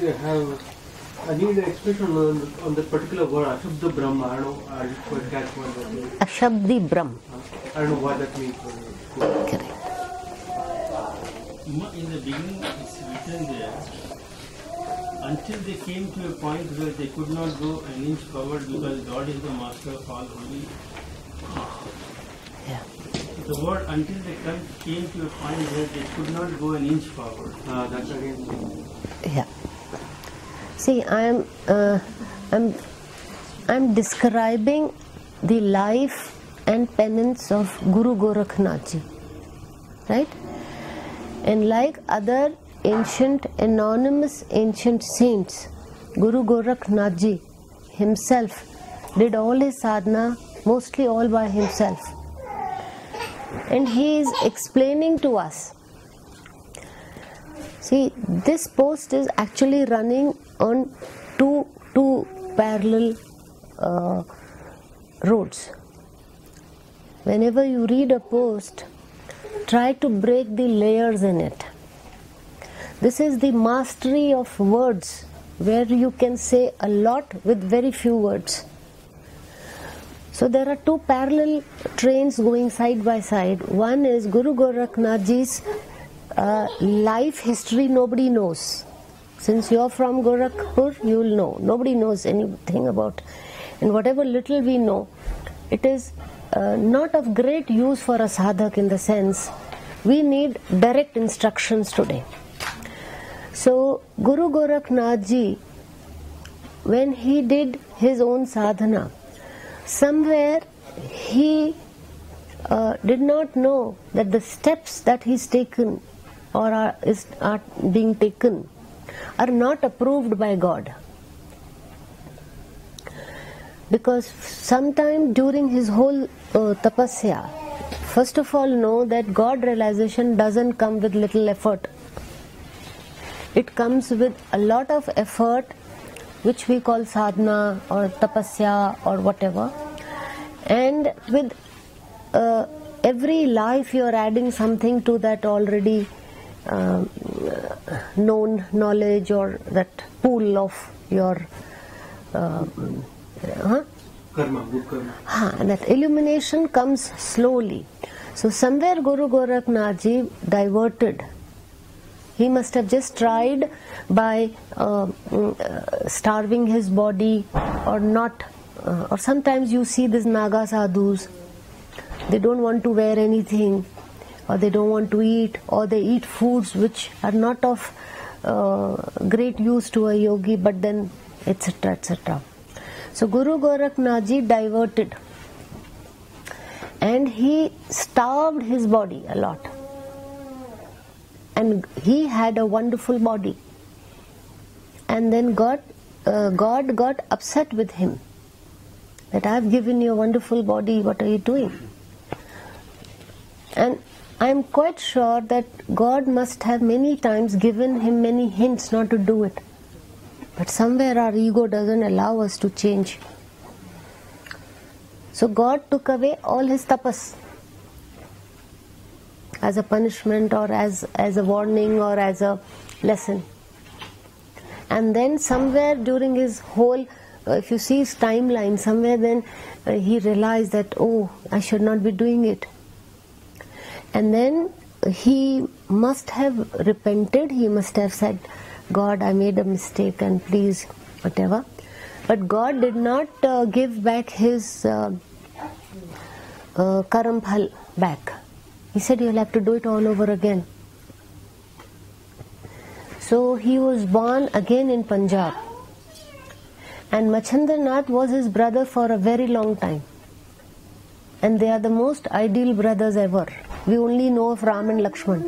I need an expression on the particular word, Ashabda Brahma. I don't know, I just quite catch what that means. Ashabdi Brahm. I don't know what that means. Correct. In the beginning, it's written there, until they came to a point where they could not go an inch forward because God is the master of all holy. Yeah. The word until they came to a point where they could not go an inch forward. That's again. Yeah. See, I'm describing the life and penance of Guru Gorakhnath Ji, right? And like other ancient, anonymous ancient saints, Guru Gorakhnath Ji himself did all his sadhana, mostly all by himself. And he is explaining to us. See, this post is actually running on two parallel roads. Whenever you read a post, try to break the layers in it. This is the mastery of words, where you can say a lot with very few words. So there are two parallel trains going side by side. One is Guru Gorakhnath Ji's life history nobody knows. Since you're from Gorakhpur, you'll know. Nobody knows anything about. And whatever little we know, it is not of great use for a sadhak in the sense we need direct instructions today. So Guru Gorakhnath Ji, when he did his own sadhana, somewhere he did not know that the steps that he's taken or are being taken are not approved by God. Because sometime during his whole tapasya, first of all know that God realization doesn't come with little effort. It comes with a lot of effort, which we call sadhana or tapasya or whatever. And with every life you are adding something to that already known knowledge or that pool of your Karma, good karma. And that illumination comes slowly. So somewhere Guru Gorakhnath Ji diverted. He must have just tried by starving his body or not. Or sometimes you see these Naga sadhus, they don't want to wear anything, or they don't want to eat, or they eat foods which are not of great use to a yogi, but then etc. etc. So Guru Gorakhnath Ji diverted and he starved his body a lot. And he had a wonderful body. And then God got upset with him. That I have given you a wonderful body, what are you doing? And I am quite sure that God must have many times given him many hints not to do it. But somewhere our ego doesn't allow us to change. So God took away all his tapas as a punishment or as a warning or as a lesson. And then somewhere during his whole, if you see his timeline, somewhere then he realized that, oh, I should not be doing it. And then he must have repented, he must have said, God, I made a mistake and please, whatever. But God did not give back his karam phal back. He said, you'll have to do it all over again. So he was born again in Punjab. And Machendranath was his brother for a very long time. And they are the most ideal brothers ever. We only know of Ram and Lakshman.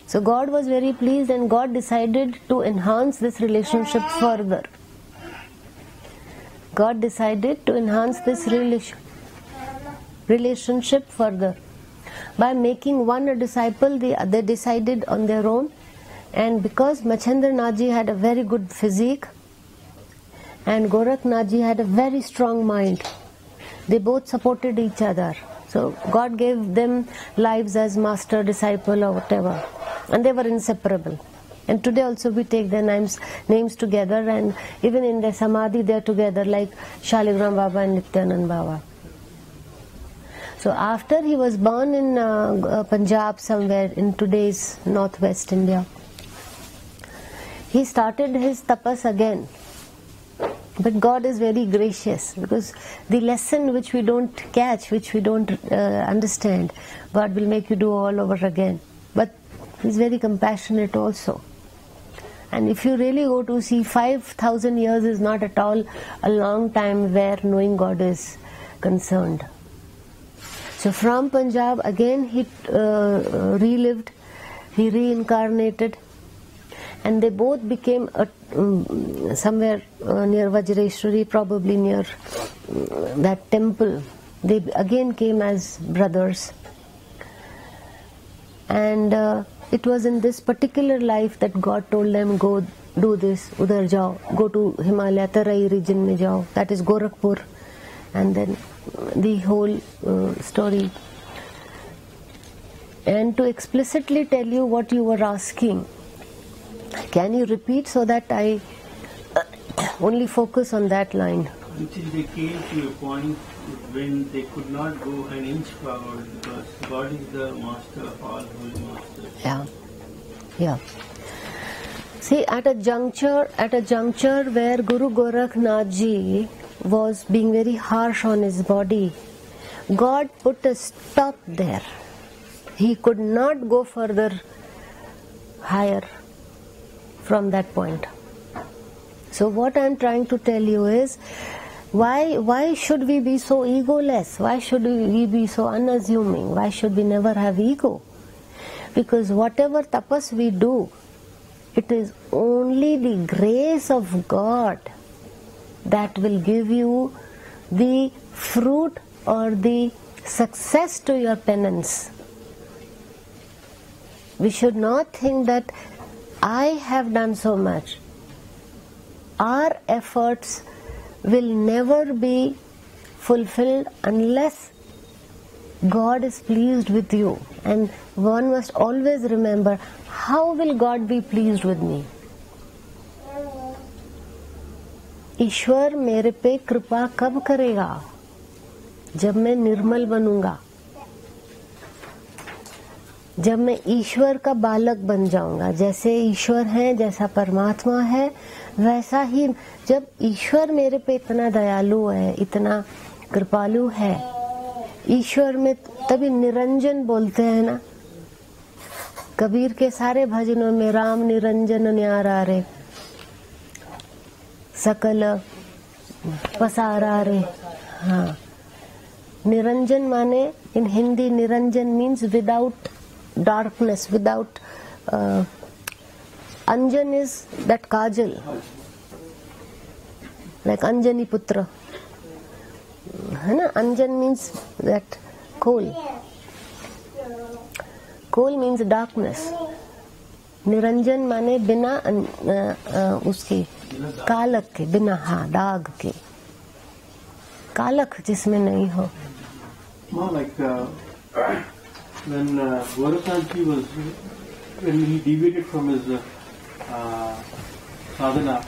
So God was very pleased and God decided to enhance this relationship further. God decided to enhance this relationship further. By making one a disciple, they decided on their own. And because Machendranath Ji had a very good physique and Gorakhnath Ji had a very strong mind, they both supported each other. So God gave them lives as master, disciple or whatever. And they were inseparable. And today also we take their names together, and even in their samadhi they are together, like Shaligram Baba and Nityanand Baba. So after he was born in Punjab, somewhere in today's northwest India, he started his tapas again. But God is very gracious, because the lesson which we don't catch, which we don't understand, God will make you do all over again. But He's very compassionate also. And if you really go to see, 5,000 years is not at all a long time where knowing God is concerned. So from Punjab again he relived, he reincarnated, and they both became somewhere near Vajreshwari, probably near that temple. They again came as brothers. And it was in this particular life that God told them, go do this, udhar jao, go to Himalaya, Tarai region mein jao, that is Gorakhpur, and then the whole story. And to explicitly tell you what you were asking, can you repeat so that I only focus on that line? Until they came to a point when they could not go an inch forward, because God is the master of all holy masters. Yeah. See, at a juncture where Guru Gorakhnath Ji was being very harsh on his body, God put a stop there. He could not go further higher from that point. So what I am trying to tell you is, why should we be so egoless? Why should we be so unassuming? Why should we never have ego? Because whatever tapas we do, it is only the grace of God that will give you the fruit or the success to your penance. We should not think that I have done so much. Our efforts will never be fulfilled unless God is pleased with you. And one must always remember, how will God be pleased with me? ईश्वर मेरे पे कृपा कब करेगा? जब मैं निर्मल बनूंगा, जब मैं ईश्वर का बालक बन जाऊंगा। जैसे ईश्वर है, जैसा परमात्मा है, वैसा ही जब ईश्वर मेरे पे इतना दयालु है, इतना कृपालु है, ईश्वर में तभी निरंजन बोलते हैं ना। कबीर के सारे भजनों में राम निरंजन न्यारा रे, सकल पसारा रे। हाँ, निरंजन माने in Hindi Niranjan means without darkness, without Anjan is that kajal, like Anjani Putra, है ना? Anjan means that coal. Coal means darkness. Niranjan माने बिना उसके कालक के, बिना हाँ दाग के, कालक जिसमें नहीं हो. More like when Gorakhnath Ji was, when he deviated from his sadhana,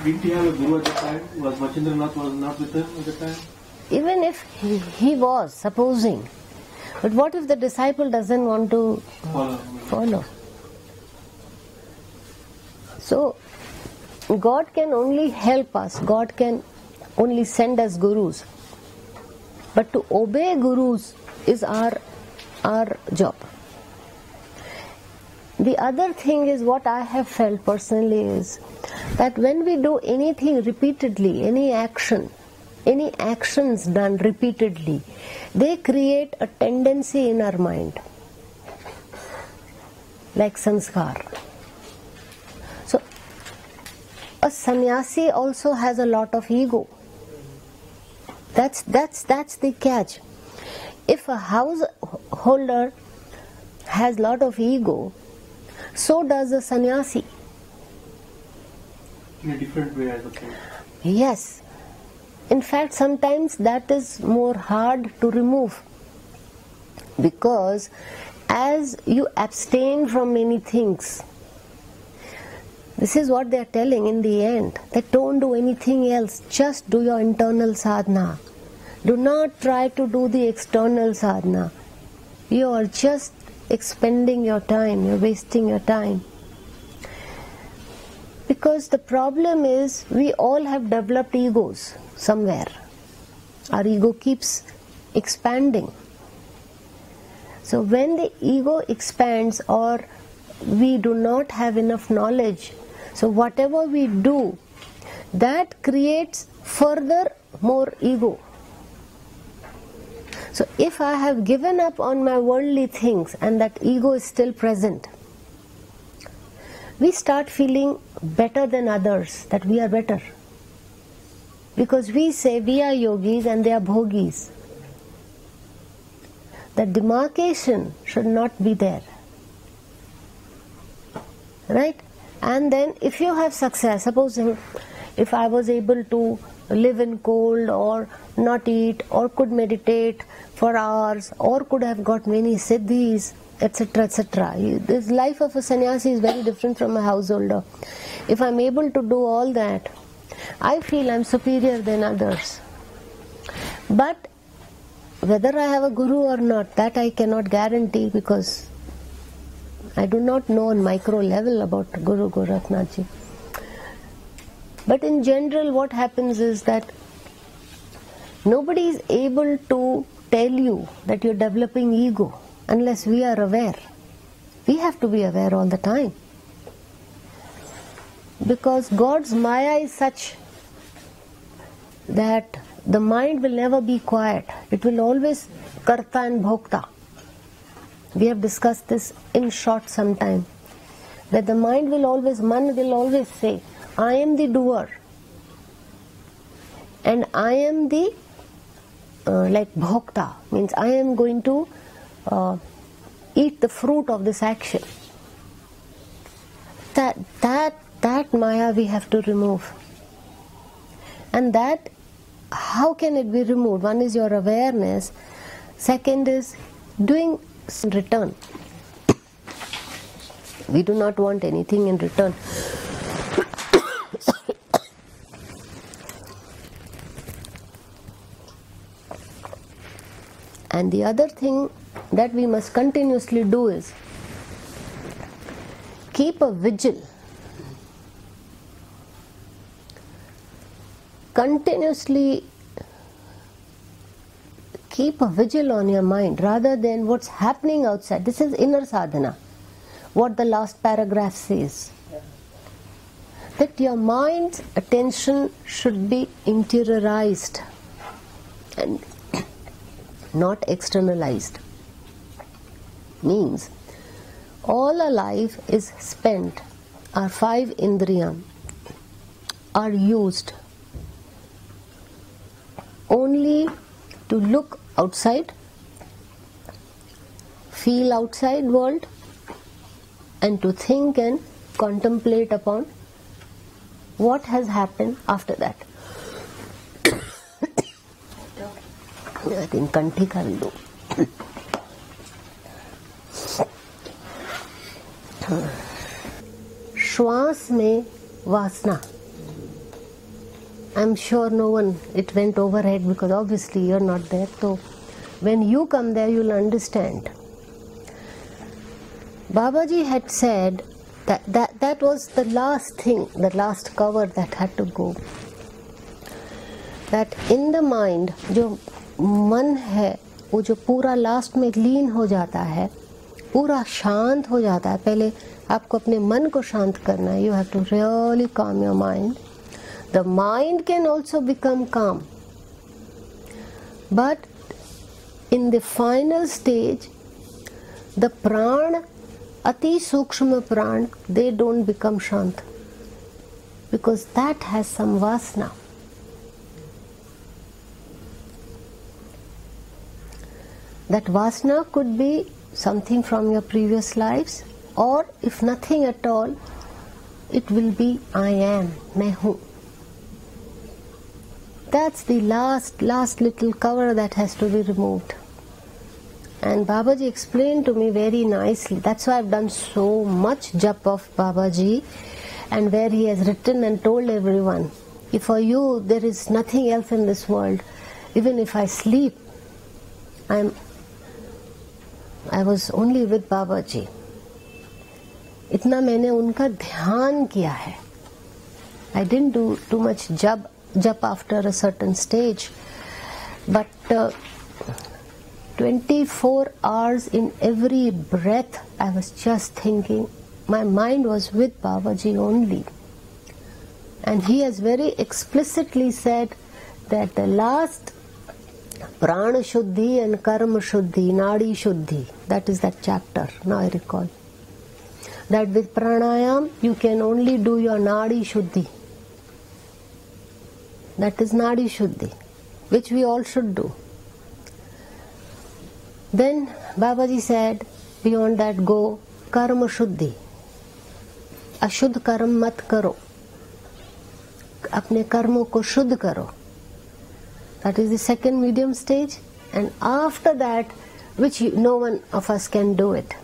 didn't he have a guru at the time? Was Machendranath was not with him at the time? Even if he was, supposing, but what if the disciple doesn't want to follow? So God can only help us, God can only send us gurus, but to obey gurus is our job. The other thing is, what I have felt personally is that when we do anything repeatedly, any actions done repeatedly, they create a tendency in our mind, like sanskar. So a sannyasi also has a lot of ego. That's the catch. If a householder has lot of ego, so does a sannyasi. In a different way, I suppose. Yes. In fact, sometimes that is more hard to remove, because as you abstain from many things, This is what they are telling in the end, that don't do anything else, just do your internal sadhana. Do not try to do the external sadhana. You are just expending your time, you're wasting your time. Because the problem is, we all have developed egos somewhere. Our ego keeps expanding. So when the ego expands, or we do not have enough knowledge, so whatever we do, that creates further more ego. So if I have given up on my worldly things and that ego is still present, we start feeling better than others, that we are better. Because we say we are yogis and they are bhogis. The demarcation should not be there. Right? And then if you have success, suppose if I was able to live in cold or not eat or could meditate for hours or could have got many siddhis, etc., etc. This life of a sannyasi is very different from a householder. If I'm able to do all that, I feel I'm superior than others. But whether I have a guru or not, that I cannot guarantee, because I do not know on micro level about Guru Gorakhnath Ji. But in general, what happens is that nobody is able to tell you that you're developing ego unless we are aware. We have to be aware all the time. Because God's Maya is such that the mind will never be quiet. It will always karta and bhokta. We have discussed this in short sometime. That the mind will always, man will always say, I am the doer. And I am the, like bhokta, means I am going to eat the fruit of this action. That Maya we have to remove. And that, how can it be removed? One is your awareness. Second is doing in return. We do not want anything in return. And the other thing that we must continuously do is keep a vigil. Continuously keep a vigil on your mind rather than what's happening outside. This is inner sadhana, what the last paragraph says. That your mind's attention should be interiorized and not externalized. Means all our life is spent, our 5 indriyam are used only to look outside, feel outside world, and to think and contemplate upon what has happened after that. I think Kantika will do. Shwas mein vasna. I'm sure no one, it went overhead because obviously you're not there. So when you come there, you'll understand. Babaji had said that was the last thing, the last cover that had to go. That in the mind, जो मन है, वो जो पूरा last में लीन हो जाता है, पूरा शांत हो जाता है. पहले आपको अपने मन को शांत करना है. You have to really calm your mind. The mind can also become calm. But in the final stage, the pran, ati sukshma pran, they don't become shant. Because that has some vasna. That vasna could be something from your previous lives, or if nothing at all, it will be I am, main hu. That's the last little cover that has to be removed. And Babaji explained to me very nicely. That's why I've done so much jap of Babaji. and where he has written and told everyone, if for you there is nothing else in this world, even if I sleep, I was only with Babaji. इतना मैंने उनका ध्यान किया है. I didn't do too much jap after a certain stage, but 24 hours in every breath I was just thinking. My mind was with Babaji only. And he has very explicitly said that the last Prana Shuddhi and Karma Shuddhi, Nadi Shuddhi, that is that chapter, now I recall. That with pranayam you can only do your Nadi Shuddhi. That is Nadi Shuddhi, which we all should do. Then Babaji said, beyond that go Karma Shuddhi. Ashuddh karm mat karo. Apne karmo ko shuddh karo. That is the second medium stage. And after that, which no one of us can do it.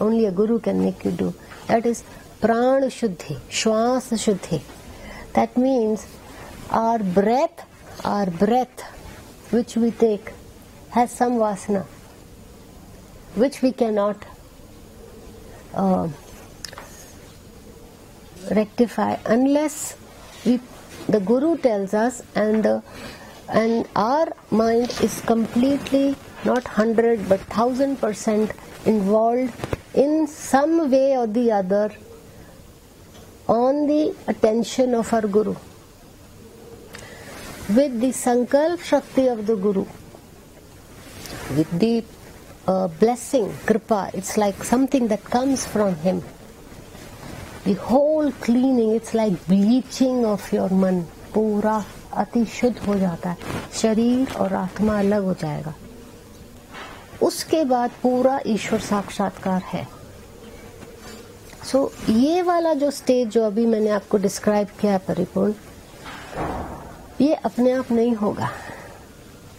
Only a guru can make you do. That is Prana Shuddhi, Shwas Shuddhi. That means our breath which we take has some vasana, which we cannot rectify unless the guru tells us, and our mind is completely not 100 but 1000% involved in some way or the other on the attention of our guru, with the sankalp shakti of the guru, with the blessing, kripa. It's like something that comes from him. The whole cleaning, it's like bleaching of your man. पूरा अति शुद्ध हो जाता है, शरीर और आत्मा अलग हो जाएगा. उसके बाद पूरा ईश्वर साक्षात्कार है. सो ये वाला जो स्टेज जो अभी मैंने आपको डिस्क्राइब किया है परिपूर्ण, ये अपने आप नहीं होगा.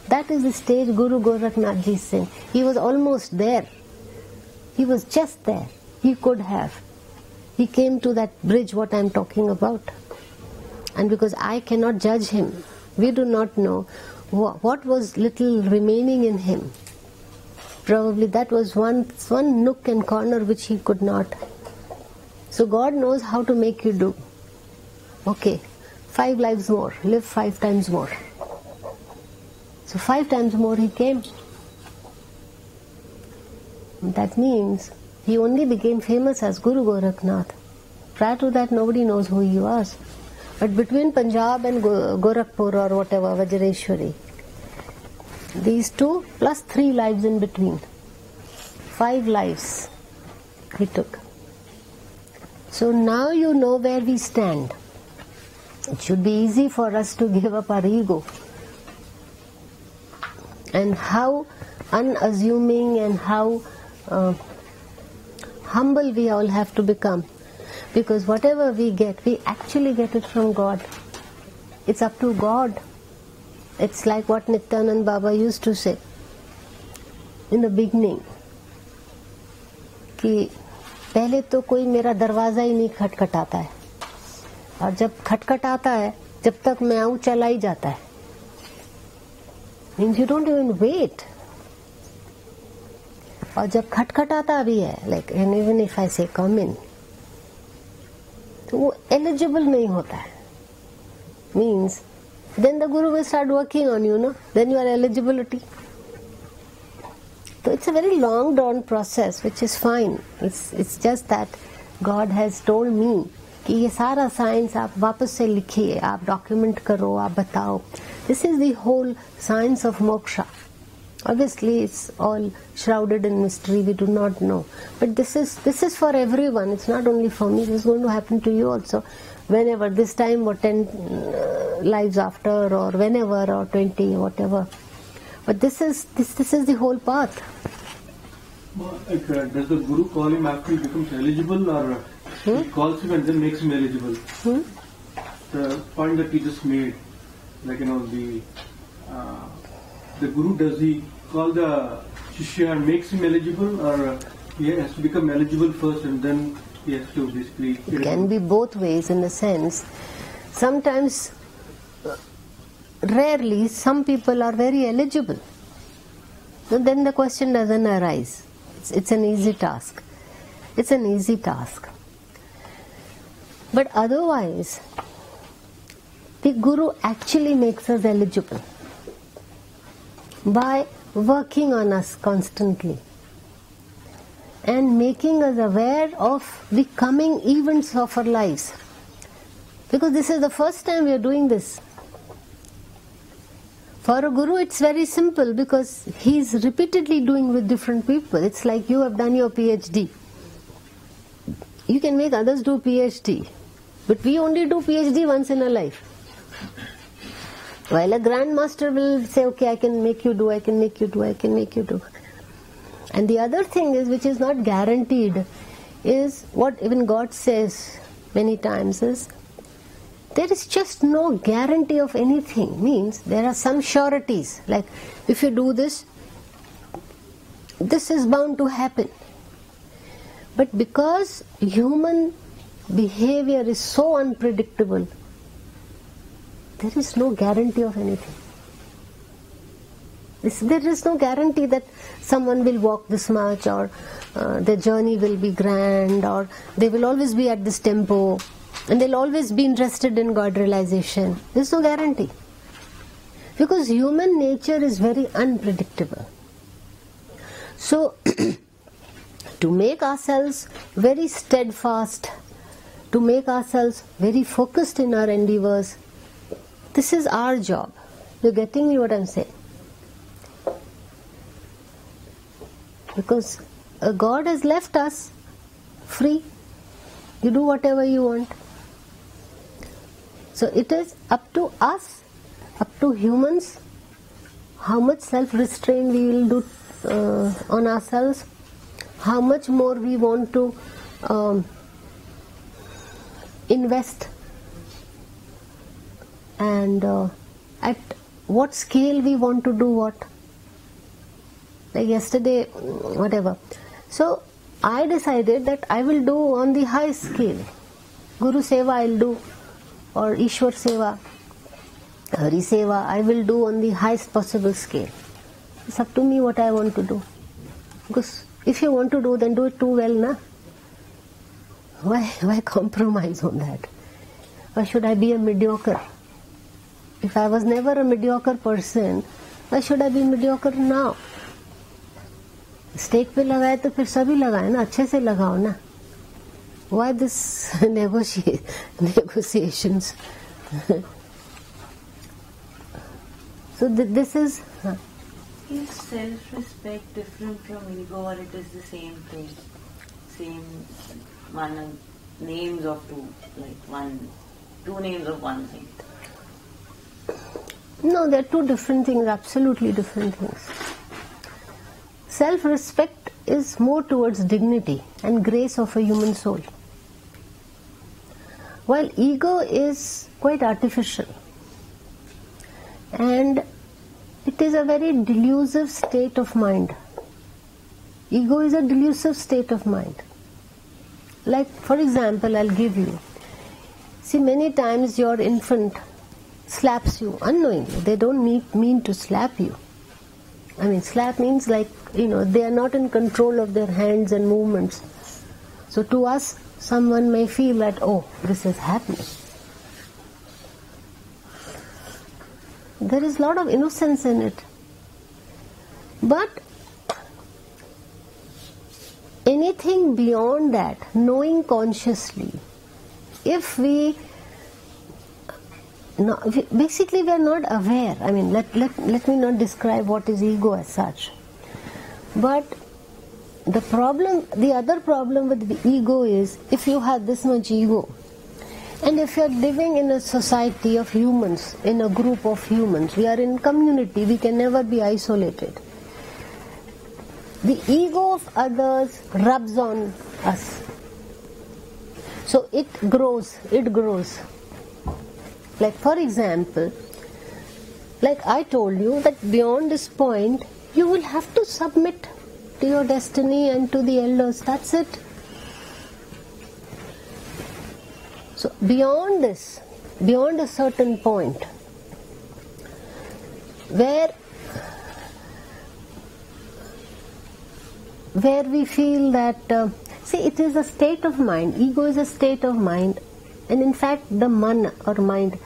That is the stage Guru Gorakhnath Ji saying. He was almost there. He was just there. He could have. He came to that bridge what I am talking about. And because I cannot judge him, we do not know what was little remaining in him. Probably that was one nook and corner which he could not. So God knows how to make you do. Okay, 5 lives more, live 5 times more. So 5 times more he came. That means he only became famous as Guru Gorakhnath. Prior to that nobody knows who he was. But between Punjab and Gorakhpur or whatever, Vajreshwari, these two plus 3 lives in between, 5 lives he took. So now you know where we stand. It should be easy for us to give up our ego. And how unassuming and how humble we all have to become. Because whatever we get, we actually get it from God. It's up to God. It's like what Nityanand Baba used to say in the beginning, कि पहले तो कोई मेरा दरवाजा ही नहीं खटखटाता है, और जब खटखटाता है जब तक मैं आऊं चला ही जाता है. Means you don't even wait. और जब खटखटाता भी है, like and even if I say come in, तो वो eligible नहीं होता है. Means then the guru will start working on you, no? Then your eligibility. So it's a very long drawn process, which is fine. It's just that God has told me कि ये सारा science आप वापस से लिखिए, आप document करो, आप बताओ. This is the whole science of moksha. Obviously it's all shrouded in mystery, we do not know. But this is for everyone, it's not only for me, it's going to happen to you also. Whenever, this time or 10 lives after, or whenever, or 20, whatever. But this is the whole path. Like, does the Guru call him after he becomes eligible, or he calls him and then makes him eligible? The point that he just made, like, the Guru, does he call the Shishya and makes him eligible, or he has to become eligible first and then he has to basically... It can be both ways in the sense, sometimes, rarely, some people are very eligible. So then the question doesn't arise. It's an easy task. It's an easy task. But otherwise, the Guru actually makes us eligible by working on us constantly and making us aware of the coming events of our lives. Because this is the first time we are doing this. For a Guru it's very simple because he is repeatedly doing with different people. It's like you have done your PhD. You can make others do PhD, but we only do PhD once in a life. While a Grand Master will say, okay, I can make you do, I can make you do, I can make you do. And the other thing is, which is not guaranteed, is what even God says many times is, there is just no guarantee of anything. Means there are some sureties, like if you do this, this is bound to happen. But because human behavior is so unpredictable, there is no guarantee of anything. There is no guarantee that someone will walk this much, or their journey will be grand, or they will always be at this tempo, and they'll always be interested in God realization. There is no guarantee. Because human nature is very unpredictable. So, to make ourselves very steadfast, to make ourselves very focused in our endeavors, this is our job. You're getting me what I'm saying? Because God has left us free. You do whatever you want. So it is up to us, up to humans, how much self-restraint we will do on ourselves, how much more we want to invest, and at what scale we want to do what. Like yesterday, whatever. So I decided that I will do on the high scale. Guru Seva I will do, or Ishwar Seva, Hari Seva I will do on the highest possible scale. It's up to me what I want to do. Because if you want to do, then do it too well, na? Why compromise on that? Why should I be a mediocre? If I was never a mediocre person, why should I be mediocre now? Stake पे लगाए तो फिर सभी लगाए ना, अच्छे से लगाओ ना. Why this negotiations? So this is... Is self-respect different from ego, or it is the same thing? Same one, names of two, like two names of one thing? No, they're two different things, absolutely different things. Self-respect is more towards dignity and grace of a human soul, while ego is quite artificial, and it is a very delusive state of mind. Ego is a delusive state of mind. Like, for example, I'll give you. See, many times your infant slaps you unknowingly. They don't mean to slap you. I mean, slap means like, they are not in control of their hands and movements. So to us, someone may feel that, oh, this is happening. There is a lot of innocence in it. But anything beyond that, knowing consciously, if we... No, basically we are not aware. I mean, let me not describe what is ego as such. But the other problem with the ego is, if you have this much ego, and if you are living in a society of humans, in a group of humans, we are in community, we can never be isolated. The ego of others rubs on us. So it grows. Like, for example, like I told you that beyond this point, you will have to submit to your destiny and to the elders. That's it. beyond this, beyond a certain point, where we feel that, see, it is a state of mind. Ego is a state of mind, and in fact the man or mind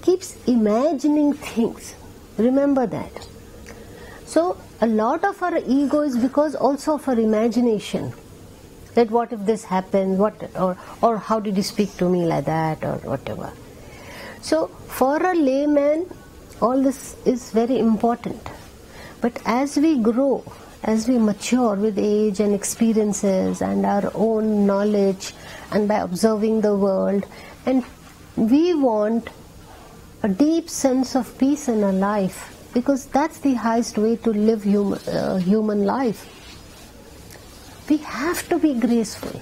keeps imagining things. Remember that. So a lot of our ego is because also of our imagination. That what if this happens, or how did you speak to me like that, or whatever. So for a layman, all this is very important. But as we grow, as we mature with age and experiences and our own knowledge, and by observing the world, and we want a deep sense of peace in our life, because that's the highest way to live human life. We have to be graceful.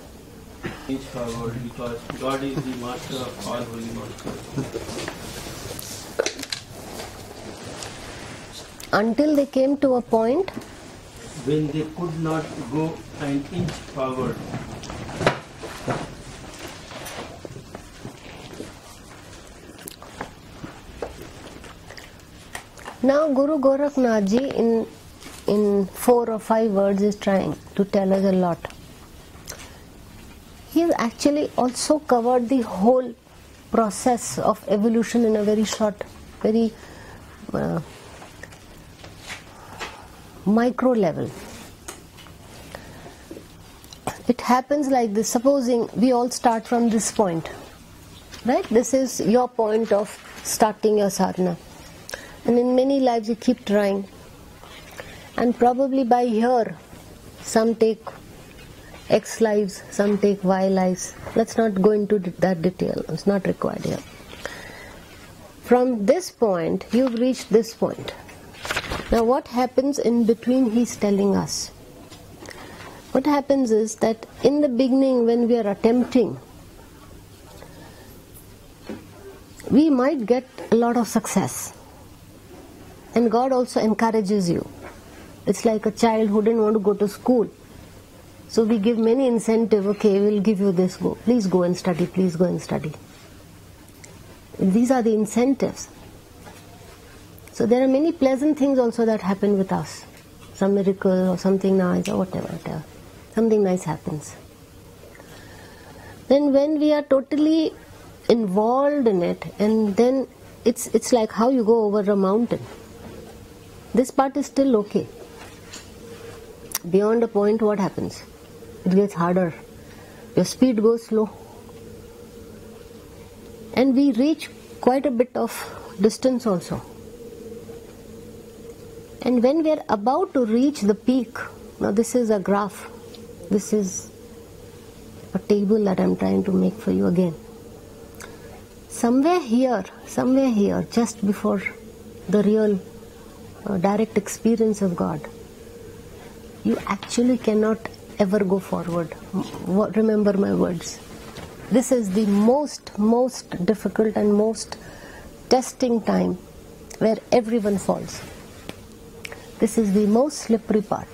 Inch forward, because God is the master of all holy monsters. Until they came to a point when they could not go an inch forward. Now Guru Gorakhnath Ji in 4 or 5 words is trying to tell us a lot. He has actually also covered the whole process of evolution in a very short, very micro level. It happens like this. Supposing we all start from this point, right? This is your point of starting your sadhana. And in many lives you keep trying, and probably by here some take X lives, some take Y lives. Let's not go into that detail, it's not required here. From this point you've reached this point. Now what happens in between, he's telling us. What happens is that in the beginning, when we are attempting, we might get a lot of success. And God also encourages you. It's like a child who didn't want to go to school. So we give many incentives. Okay, we'll give you this. Go. Please go and study. Please go and study. These are the incentives. So there are many pleasant things also that happen with us. Some miracle or something nice or whatever. Something nice happens. Then when we are totally involved in it, and then it's like how you go over a mountain. This part is still okay. Beyond a point, what happens? It gets harder. Your speed goes slow. And we reach quite a bit of distance also. And when we are about to reach the peak, now this is a graph. This is a table that I'm trying to make for you again. Somewhere here, just before the real direct experience of God, you actually cannot ever go forward. Remember my words. This is the most difficult and most testing time where everyone falls. This is the most slippery part.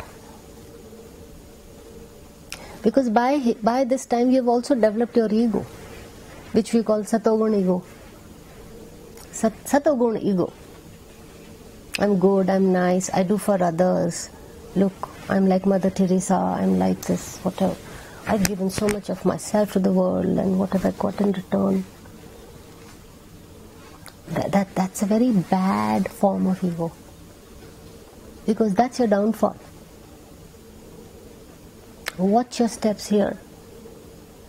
Because by this time you have also developed your ego, which we call Satoguna ego. Satoguna ego. I'm good, I'm nice, I do for others. Look, I'm like Mother Teresa, I'm like this, whatever. I've given so much of myself to the world, and what have I got in return? That's a very bad form of ego. Because that's your downfall. Watch your steps here.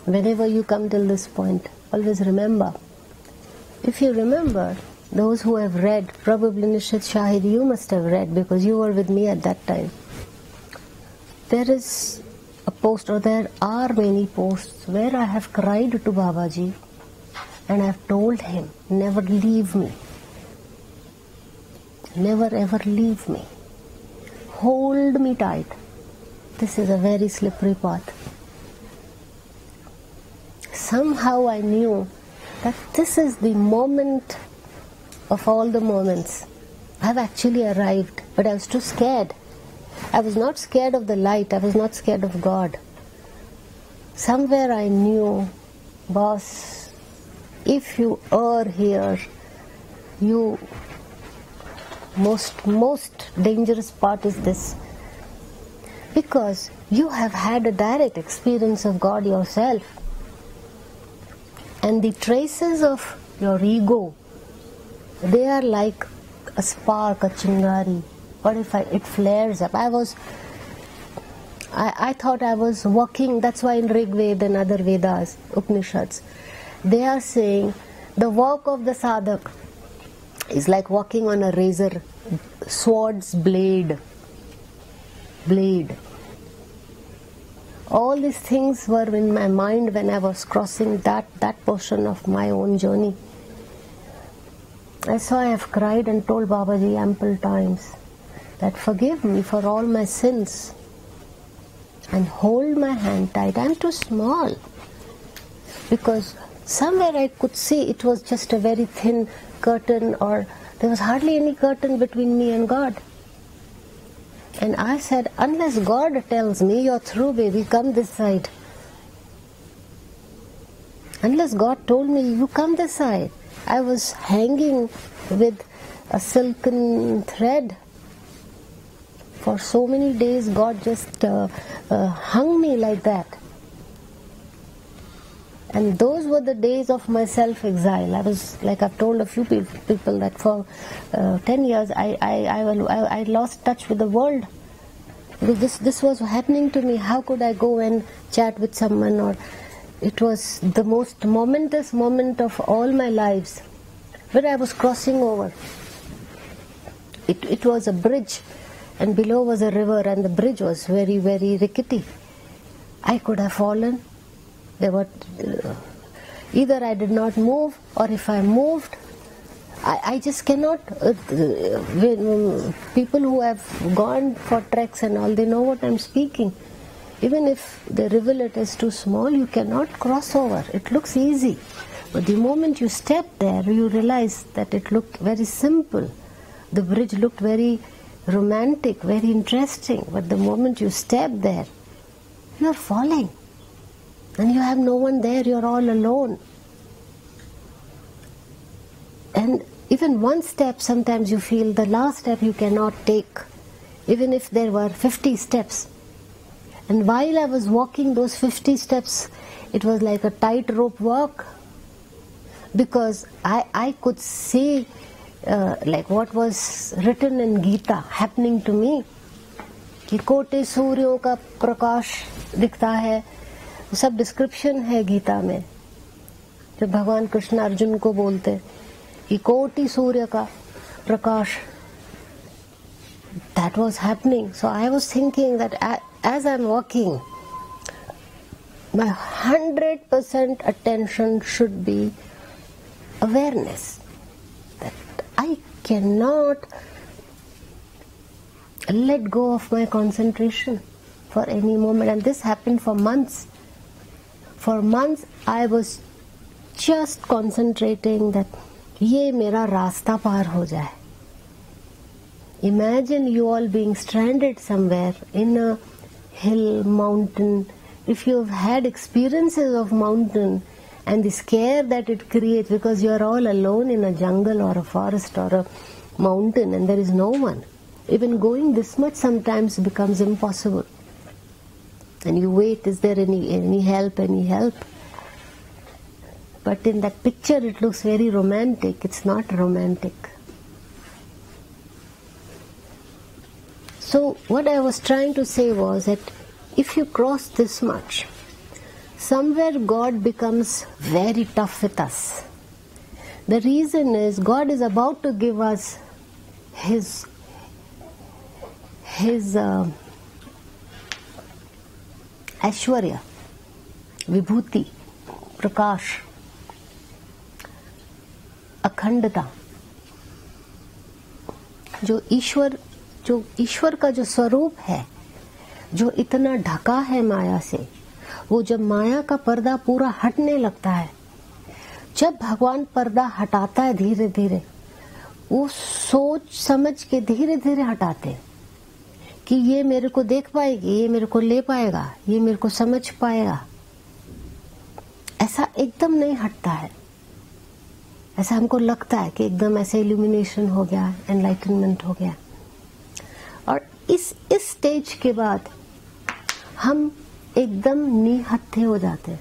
Whenever you come till this point, always remember. If you remember, those who have read, probably Nishit Shahid, you must have read because you were with me at that time. There is a post, or there are many posts where I have cried to Babaji and I have told him, never leave me. Never ever leave me. Hold me tight. This is a very slippery path. Somehow I knew that this is the moment of all the moments. I have actually arrived, but I was too scared. I was not scared of the light, I was not scared of God. Somewhere I knew, boss, if you err here, you most dangerous part is this, because you have had a direct experience of God yourself, and the traces of your ego, they are like a spark, a chingari. What if it flares up? I thought I was walking. That's why in Rig Veda and other Vedas, Upanishads, they are saying the walk of the sadhak is like walking on a razor, sword's blade. All these things were in my mind when I was crossing that portion of my own journey. I have cried and told Babaji ample times that forgive me for all my sins and hold my hand tight. I'm too small, because somewhere I could see it was just a very thin curtain, or there was hardly any curtain between me and God. And I said, unless God tells me, you're through, baby, come this side. Unless God told me, you come this side. I was hanging with a silken thread. For so many days, God just hung me like that. And those were the days of my self-exile. I was, like I've told a few people that for 10 years I lost touch with the world. Because this was happening to me. How could I go and chat with someone? Or it was the most momentous moment of all my lives, where I was crossing over. It was a bridge, and below was a river, and the bridge was very, very rickety. I could have fallen. There were either I did not move, or if I moved, I just cannot. People who have gone for treks and all, they know what I'm speaking. Even if the rivulet is too small, you cannot cross over. It looks easy, but the moment you step there, you realize that it looked very simple. The bridge looked very romantic, very interesting, but the moment you step there, you're falling. And you have no one there, you're all alone. And even one step, sometimes you feel the last step you cannot take, even if there were 50 steps. And while I was walking those 50 steps, it was like a tightrope walk, because I could see like what was written in Gita happening to me. कि कोटि सूर्यों का प्रकाश दिखता है, सब description है गीता में, जब भगवान कृष्ण अर्जुन को बोलते कि कोटि सूर्य का प्रकाश. That was happening. So I was thinking that as I'm walking, my 100% attention should be awareness. That I cannot let go of my concentration for any moment. And this happened for months. For months I was just concentrating that ये मेरा रास्ता पार हो जाए. Imagine you all being stranded somewhere in a hill, mountain. If you have had experiences of mountain and the scare that it creates, because you are all alone in a jungle or a forest or a mountain and there is no one. Even going this much sometimes becomes impossible. And you wait, is there any help, But in that picture it looks very romantic. It's not romantic. So what I was trying to say was that if you cross this much, somewhere God becomes very tough with us. The reason is God is about to give us His Aishwarya, Vibhuti, Prakash, अखंडता. जो ईश्वर का जो स्वरूप है, जो इतना ढका है माया से, वो जब माया का पर्दा पूरा हटने लगता है, जब भगवान पर्दा हटाता है धीरे धीरे, वो सोच समझ के धीरे धीरे हटाते हैं कि ये मेरे को देख पाएगी, ये मेरे को ले पाएगा, ये मेरे को समझ पाएगा. ऐसा एकदम नहीं हटता है. ऐसा हमको लगता है कि एकदम ऐसे इल्यूमिनेशन हो गया, एनलाइटनमेंट हो गया। और इस स्टेज के बाद हम एकदम निहत्थे हो जाते हैं।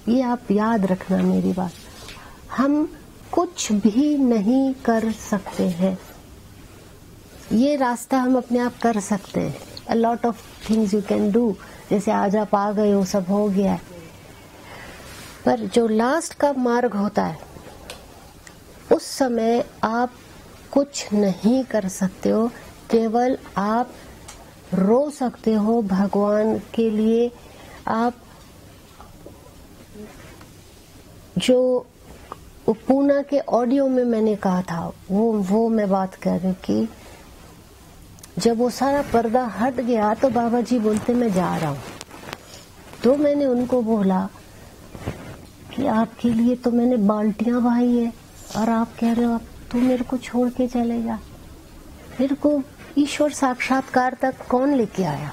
ये आप याद रखना मेरी बात, हम कुछ भी नहीं कर सकते हैं। ये रास्ता हम अपने आप कर सकते हैं। A lot of things you can do, जैसे आज आप आ गए हो, सब हो गया है। पर जो लास्ट का मार्ग होता है, उस समय आप कुछ नहीं कर सकते हो, केवल आप रो सकते हो भगवान के लिए। आप जो पूना के ऑडियो में मैंने कहा था, वो मैं बात कर रही हूँ कि जब वो सारा पर्दा हट गया तो बाबा जी बोलते मैं जा रहा हूँ। तो मैंने उनको बोला कि आपके लिए तो मैंने बाल्टियां बहाई है और आप कह रहे हो अब तू मेरे को छोड़ के चले जा। मेरे को ईश्वर साक्षात्कार तक कौन लेके आया?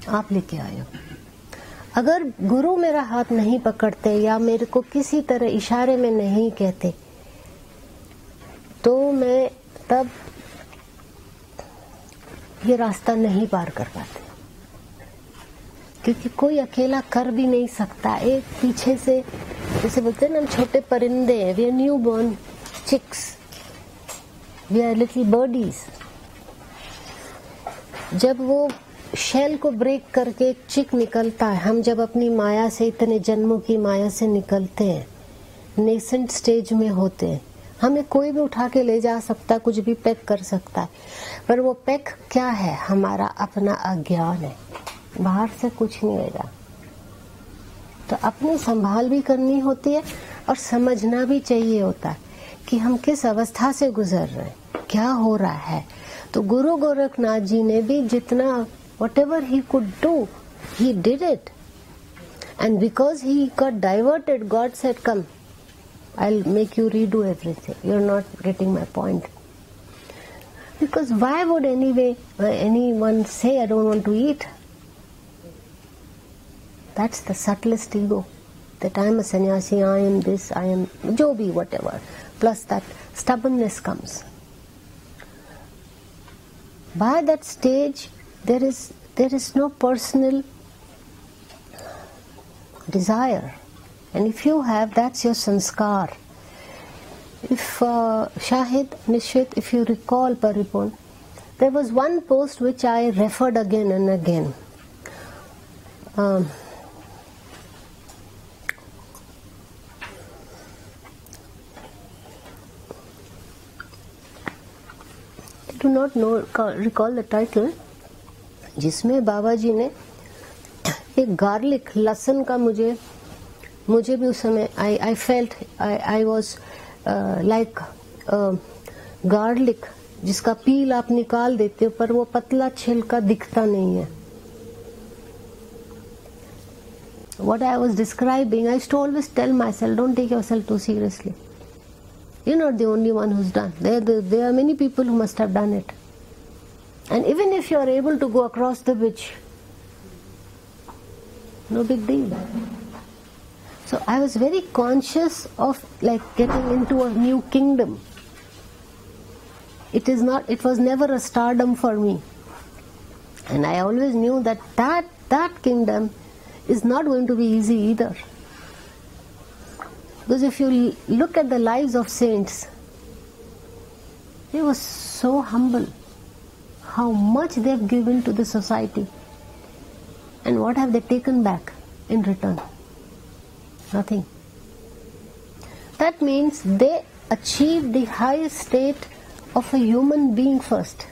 आप लेके आए हो। अगर गुरु मेरा हाथ नहीं पकड़ते या मेरे को किसी तरह इशारे में नहीं कहते तो मैं तब ये रास्ता नहीं पार कर पाते, क्योंकि कोई अकेला कर भी नहीं सकता। एक पीछे से, जैसे बोलते हैं ना, हम छोटे परिंदे हैं, we are new born chicks, we are little birdies. जब वो शेल को ब्रेक करके एक चिक निकलता है, हम जब अपनी माया से, इतने जन्मों की माया से निकलते हैं, नेसेंट स्टेज में होते हैं, हमें कोई भी उठा के ले जा सकता, कुछ भी पैक कर सकता है, पर वो पैक क्या है? हमारा अपना अज्ञान है, बाहर से कुछ नहीं आएगा। तो अपनी संभाल भी करनी होती है और समझना भी चाहिए होता है कि हम किस अवस्था से गुजर रहे हैं, क्या हो रहा है। तो गुरु गोरखनाथ जी ने भी जितना whatever he could do, he did it. And because he got diverted, God said, come, I'll make you redo everything. You're not getting my point. Because why would anyone say, I don't want to eat? That's the subtlest ego. That I am a sannyasi, I am this, I am Jobi, whatever. Plus that stubbornness comes. By that stage, there is no personal desire, and if you have, that's your sanskar. If Shahid, Nishit, if you recall Paripon, there was one post which I referred again and again. I do not recall the title, जिसमें बाबा जी ने एक garlic, लहसुन का, मुझे भी उस समय I felt I was like garlic जिसका पील आप निकाल देते हो पर वो पतला छिलका दिखता नहीं है. What I was describing, I used to always tell myself, don't take yourself too seriously. You're not the only one who's done. There are many people who must have done it. And even if you are able to go across the bridge, no big deal. So I was very conscious of like getting into a new kingdom. It was never a stardom for me. And I always knew that kingdom is not going to be easy either. Because if you look at the lives of saints, they were so humble. How much they have given to the society. And what have they taken back in return? Nothing. That means they achieved the highest state of a human being first.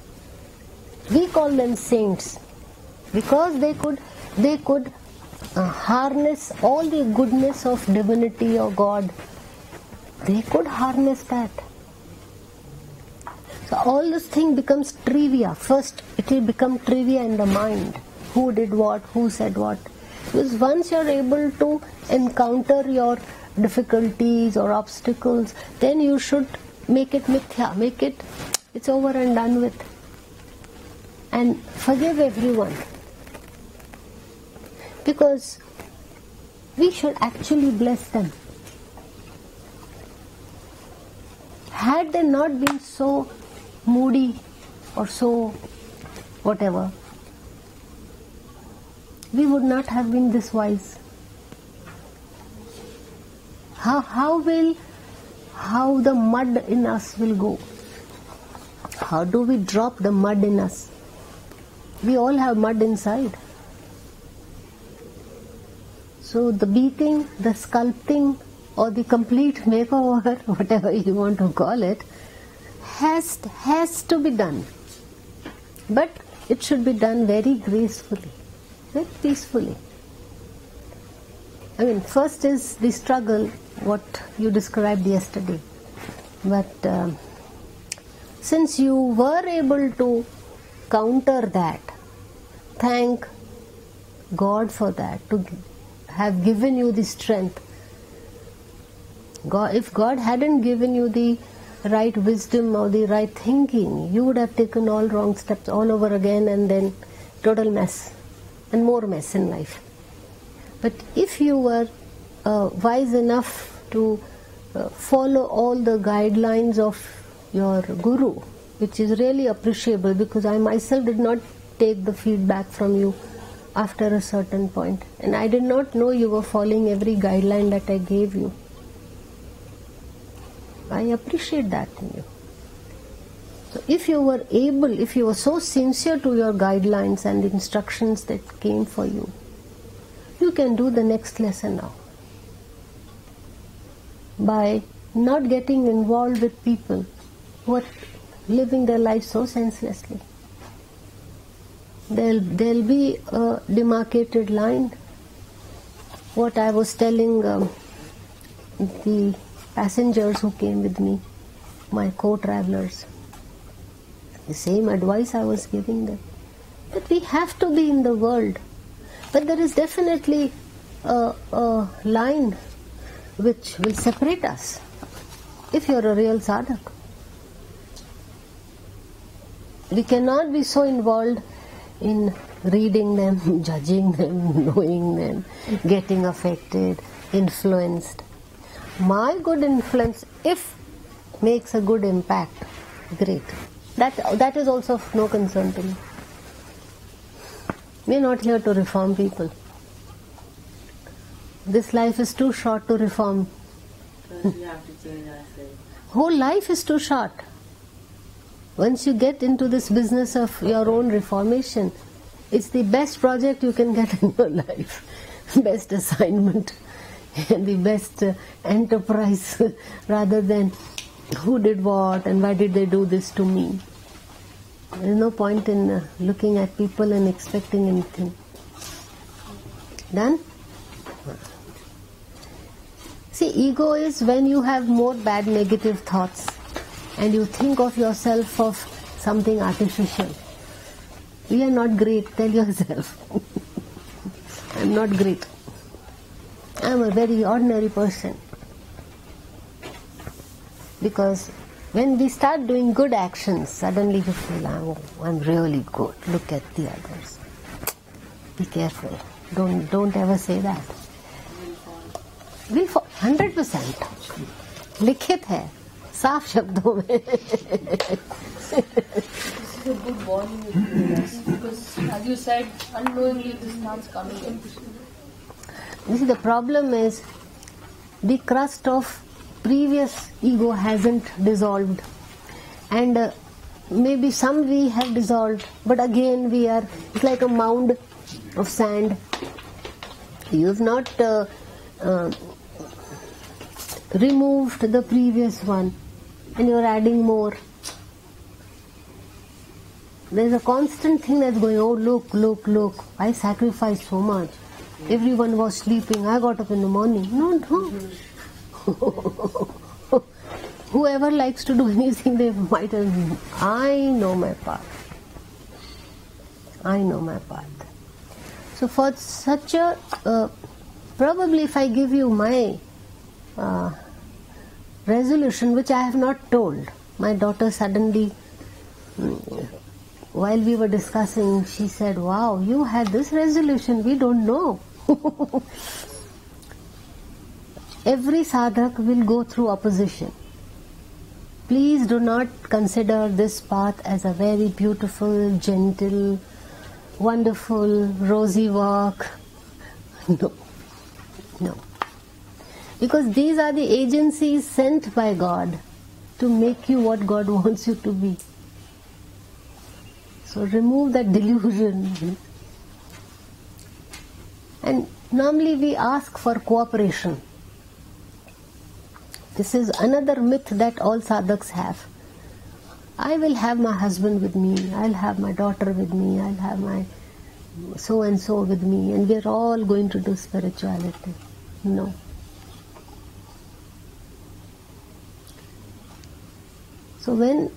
We call them saints because they could harness all the goodness of divinity or God. They could harness that. So all this thing becomes trivia. First it will become trivia in the mind. Who did what, who said what. Because once you are able to encounter your difficulties or obstacles, then you should make it mithya, it's over and done with. And forgive everyone. Because we should actually bless them. Had they not been so moody or so whatever, we would not have been this wise. How the mud in us will go? How do we drop the mud in us? We all have mud inside. So the beating, the sculpting, or the complete makeover, whatever you want to call it, has to be done. But it should be done very gracefully, very peacefully. I mean, first is the struggle, what you described yesterday. But since you were able to counter that, thank God for that, to have given you the strength. If God hadn't given you the right wisdom or the right thinking, you would have taken all wrong steps all over again, and then total mess and more mess in life. But if you were wise enough to follow all the guidelines of your guru, which is really appreciable, because I myself did not take the feedback from you after a certain point, and I did not know you were following every guideline that I gave you. I appreciate that in you. So if you were so sincere to your guidelines and the instructions that came for you, you can do the next lesson now. By not getting involved with people who are living their lives so senselessly. There'll be a demarcated line. What I was telling the passengers who came with me, my co-travelers, the same advice I was giving them, that we have to be in the world, but there is definitely a line which will separate us if you're a real sadhak. We cannot be so involved in reading them, judging them, knowing them, getting affected, influenced. My good influence, if makes a good impact, great. That is also of no concern to me. We are not here to reform people. This life is too short to reform. First we have to change ourselves. Whole life is too short. Once you get into this business of your own reformation, it's the best project you can get in your life. Best assignment and the best enterprise, rather than who did what and why did they do this to me. There is no point in looking at people and expecting anything. Done? See, ego is when you have more bad negative thoughts and you think of yourself of something artificial. We are not great, tell yourself. I'm not great. I'm a very ordinary person. Because when we start doing good actions, suddenly we feel, oh, I'm really good. Look at the others. Be careful. Don't ever say that. We'll fall 100%. लिखित है, साफ शब्दों में. This is a good warning because, as you said, unknowingly this starts coming in. You see, the problem is the crust of previous ego hasn't dissolved, and maybe some we have dissolved, but again it's like a mound of sand. You've not removed the previous one, and you're adding more. There's a constant thing that's going, oh look, I sacrificed so much. Everyone was sleeping, I got up in the morning. No. Whoever likes to do anything, they might have. I know my path. So for such a, probably if I give you my resolution, which I have not told, my daughter suddenly, while we were discussing, she said, wow, you had this resolution, we don't know. Every sadhak will go through opposition. Please do not consider this path as a very beautiful, gentle, wonderful, rosy walk. No. No. Because these are the agencies sent by God to make you what God wants you to be. So remove that delusion. And normally we ask for cooperation. This is another myth that all sadhaks have. I will have my husband with me, I'll have my daughter with me, I'll have my so and so with me, and we're all going to do spirituality. No. So when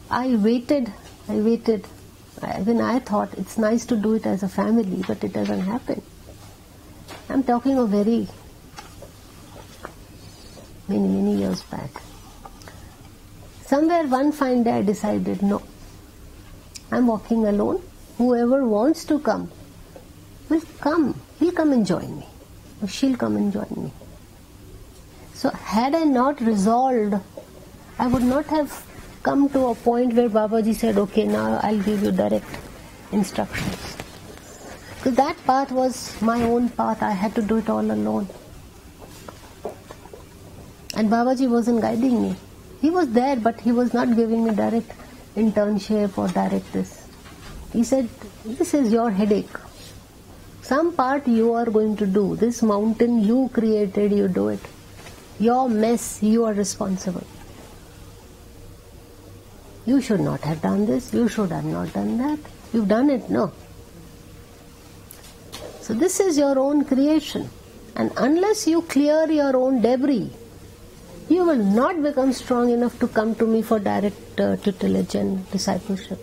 I waited, when I thought it's nice to do it as a family, but it doesn't happen. I'm talking of very many years back. Somewhere one fine day I decided, no, I'm walking alone. Whoever wants to come will come. He'll come and join me. Or she'll come and join me. So had I not resolved, I would not have come to a point where Babaji said, okay, now I'll give you direct instructions. Because that path was my own path. I had to do it all alone. And Babaji wasn't guiding me. He was there, but he was not giving me direct internship or direct this. He said, this is your headache. Some part you are going to do. This mountain you created, you do it. Your mess, you are responsible. You should not have done this. You should have not done that. You've done it, no. So this is your own creation. And unless you clear your own debris, you will not become strong enough to come to me for direct tutelage and discipleship.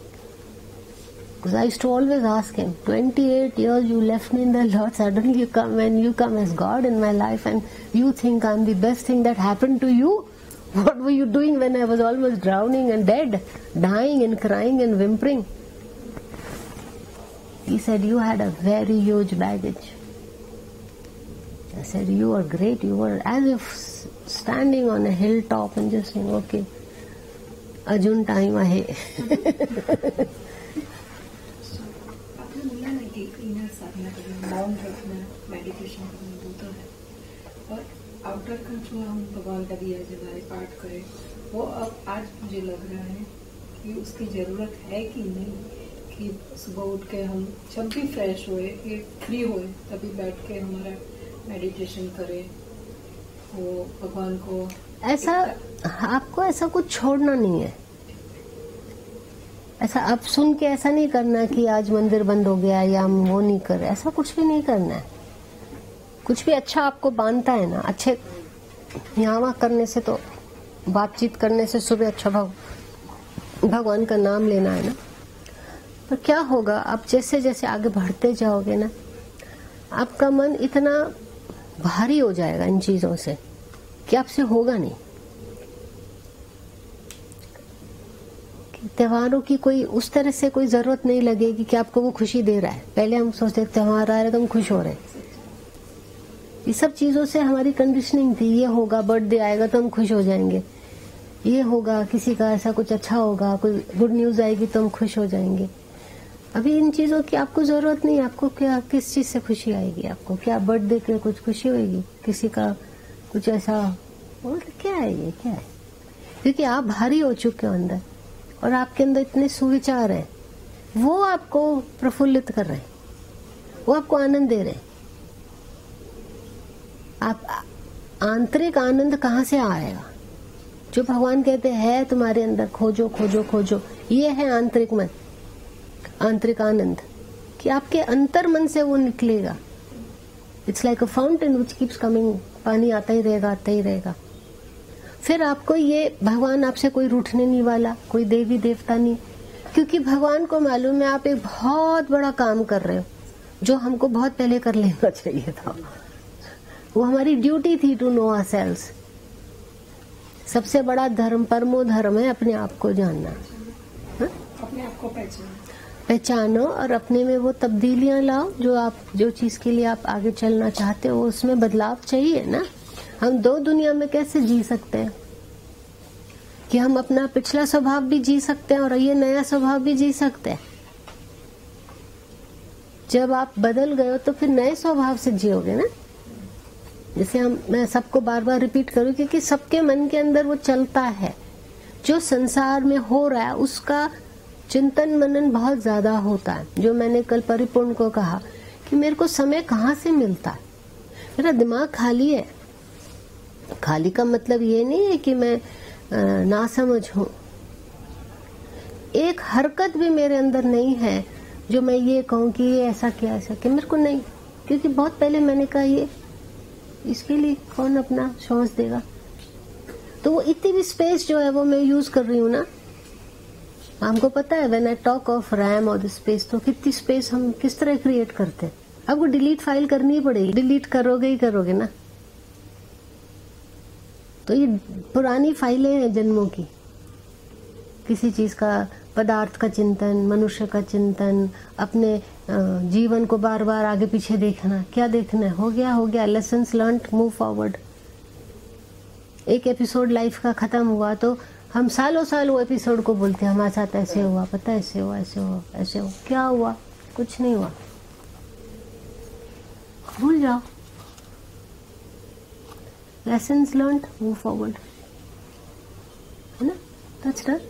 Because I used to always ask him, 28 years you left me in the Lord, suddenly you come and you come as God in my life and you think I'm the best thing that happened to you? What were you doing when I was almost drowning and dead, dying and crying and whimpering? He said, you had a very huge baggage. I said, you were great. You were as if standing on a hilltop and just saying, okay, Ajun time ahe. आपने बोला ना कि inner साधना करना, मौन रखना, meditation करना होता है, और आउटर का जो हम भगवान का दिया जलाए पाठ करें, वो अब आज मुझे लग रहा है कि उसकी जरूरत है कि नहीं, कि सुबह उठ के हम जब भी फ्रेश हुए, फ्री हुए, तभी बैठ के हमारा मेडिटेशन करें, वो भगवान को ऐसा आपको ऐसा कुछ छोड़ना नहीं है। ऐसा अब सुन के ऐसा नहीं करना कि आज मंदिर बंद हो गया या हम वो नहीं कर रहे, ऐसा कुछ भी नहीं करना है। कुछ भी अच्छा आपको बांधता है ना, अच्छे यहाँ वहाँ करने से, तो बातचीत करने से सुबह अच्छा भगवान का नाम लेना है ना। पर क्या होगा, आप जैसे जैसे आगे बढ़ते जाओगे ना, आपका मन इतना भारी हो जाएगा इन चीजों से कि आपसे होगा नहीं। त्योहारों की कोई उस तरह से कोई जरूरत नहीं लगेगी कि आपको वो खुशी दे रहा है। पहले हम सोचते त्योहार आ रहे तो हम खुश हो रहे हैं। ये सब चीजों से हमारी कंडीशनिंग थी, ये होगा, बर्थडे आएगा तो हम खुश हो जाएंगे, ये होगा, किसी का ऐसा कुछ अच्छा होगा, कोई गुड न्यूज आएगी तो हम खुश हो जाएंगे। अभी इन चीजों की आपको जरूरत नहीं। आपको क्या, किस चीज से खुशी आएगी? आपको क्या बर्थडे के कुछ खुशी होगी, किसी का कुछ ऐसा, क्या है ये, क्या है? क्योंकि आप भारी हो चुके हो अंदर, और आपके अंदर इतने सुविचार हैं, वो आपको प्रफुल्लित कर रहे हैं, वो आपको आनंद दे रहे हैं। आप आंतरिक आनंद कहाँ से आएगा? जो भगवान कहते हैं तुम्हारे अंदर, खोजो खोजो खोजो, ये है आंतरिक मन, आंतरिक आनंद, कि आपके अंतर मन से वो निकलेगा। It's like a fountain which keeps coming, पानी आता ही रहेगा, आता ही रहेगा। फिर आपको ये भगवान आपसे कोई रूठने नहीं वाला, कोई देवी देवता नहीं, क्योंकि भगवान को मालूम है आप एक बहुत बड़ा काम कर रहे हो, जो हमको बहुत पहले कर लेना चाहिए था। वो हमारी ड्यूटी थी टू नो आवरसेल्व्स। सबसे बड़ा धर्म, परमो धर्म है अपने आप को जानना, अपने आप को पहचानो और अपने में वो तब्दीलियां लाओ, जो आप, जो चीज के लिए आप आगे चलना चाहते हो, उसमें बदलाव चाहिए ना। हम दो दुनिया में कैसे जी सकते हैं कि हम अपना पिछला स्वभाव भी जी सकते हैं और ये नया स्वभाव भी जी सकते हैं। जब आप बदल गए हो तो फिर नए स्वभाव से जियोगे ना। जैसे मैं सबको बार बार रिपीट करूं क्योंकि सबके मन के अंदर वो चलता है, जो संसार में हो रहा है उसका चिंतन मनन बहुत ज्यादा होता है। जो मैंने कल परिपूर्ण को कहा कि मेरे को समय कहाँ से मिलता है, मेरा दिमाग खाली है। खाली का मतलब ये नहीं है कि मैं ना समझ हूं, एक हरकत भी मेरे अंदर नहीं है जो मैं ये कहूं कि ये ऐसा किया ऐसा किया, मेरे को नहीं। क्योंकि बहुत पहले मैंने कहा ये इसके लिए कौन अपना श्वास देगा, तो वो इतनी भी स्पेस जो है वो मैं यूज कर रही हूँ ना। हमको पता है when I talk of RAM और द स्पेस, तो कितनी स्पेस हम किस तरह क्रिएट करते हैं। आपको डिलीट फाइल करनी ही पड़ेगी, डिलीट करोगे ही करोगे ना। तो ये पुरानी फाइलें हैं जन्मों की, किसी चीज का, पदार्थ का चिंतन, मनुष्य का चिंतन, अपने जीवन को बार बार आगे पीछे देखना। क्या देखना है, हो गया, लेसन्स लर्न्ड, मूव फॉरवर्ड। एक एपिसोड लाइफ का खत्म हुआ तो हम सालों साल वो एपिसोड को बोलते हैं हमारे साथ ऐसे हुआ, पता है ऐसे हुआ, ऐसे हुआ, ऐसे हुआ। क्या हुआ? कुछ नहीं हुआ, भूल जाओ। लेसन्स लर्न्ड, मूव फॉरवर्ड, है ना? That's done.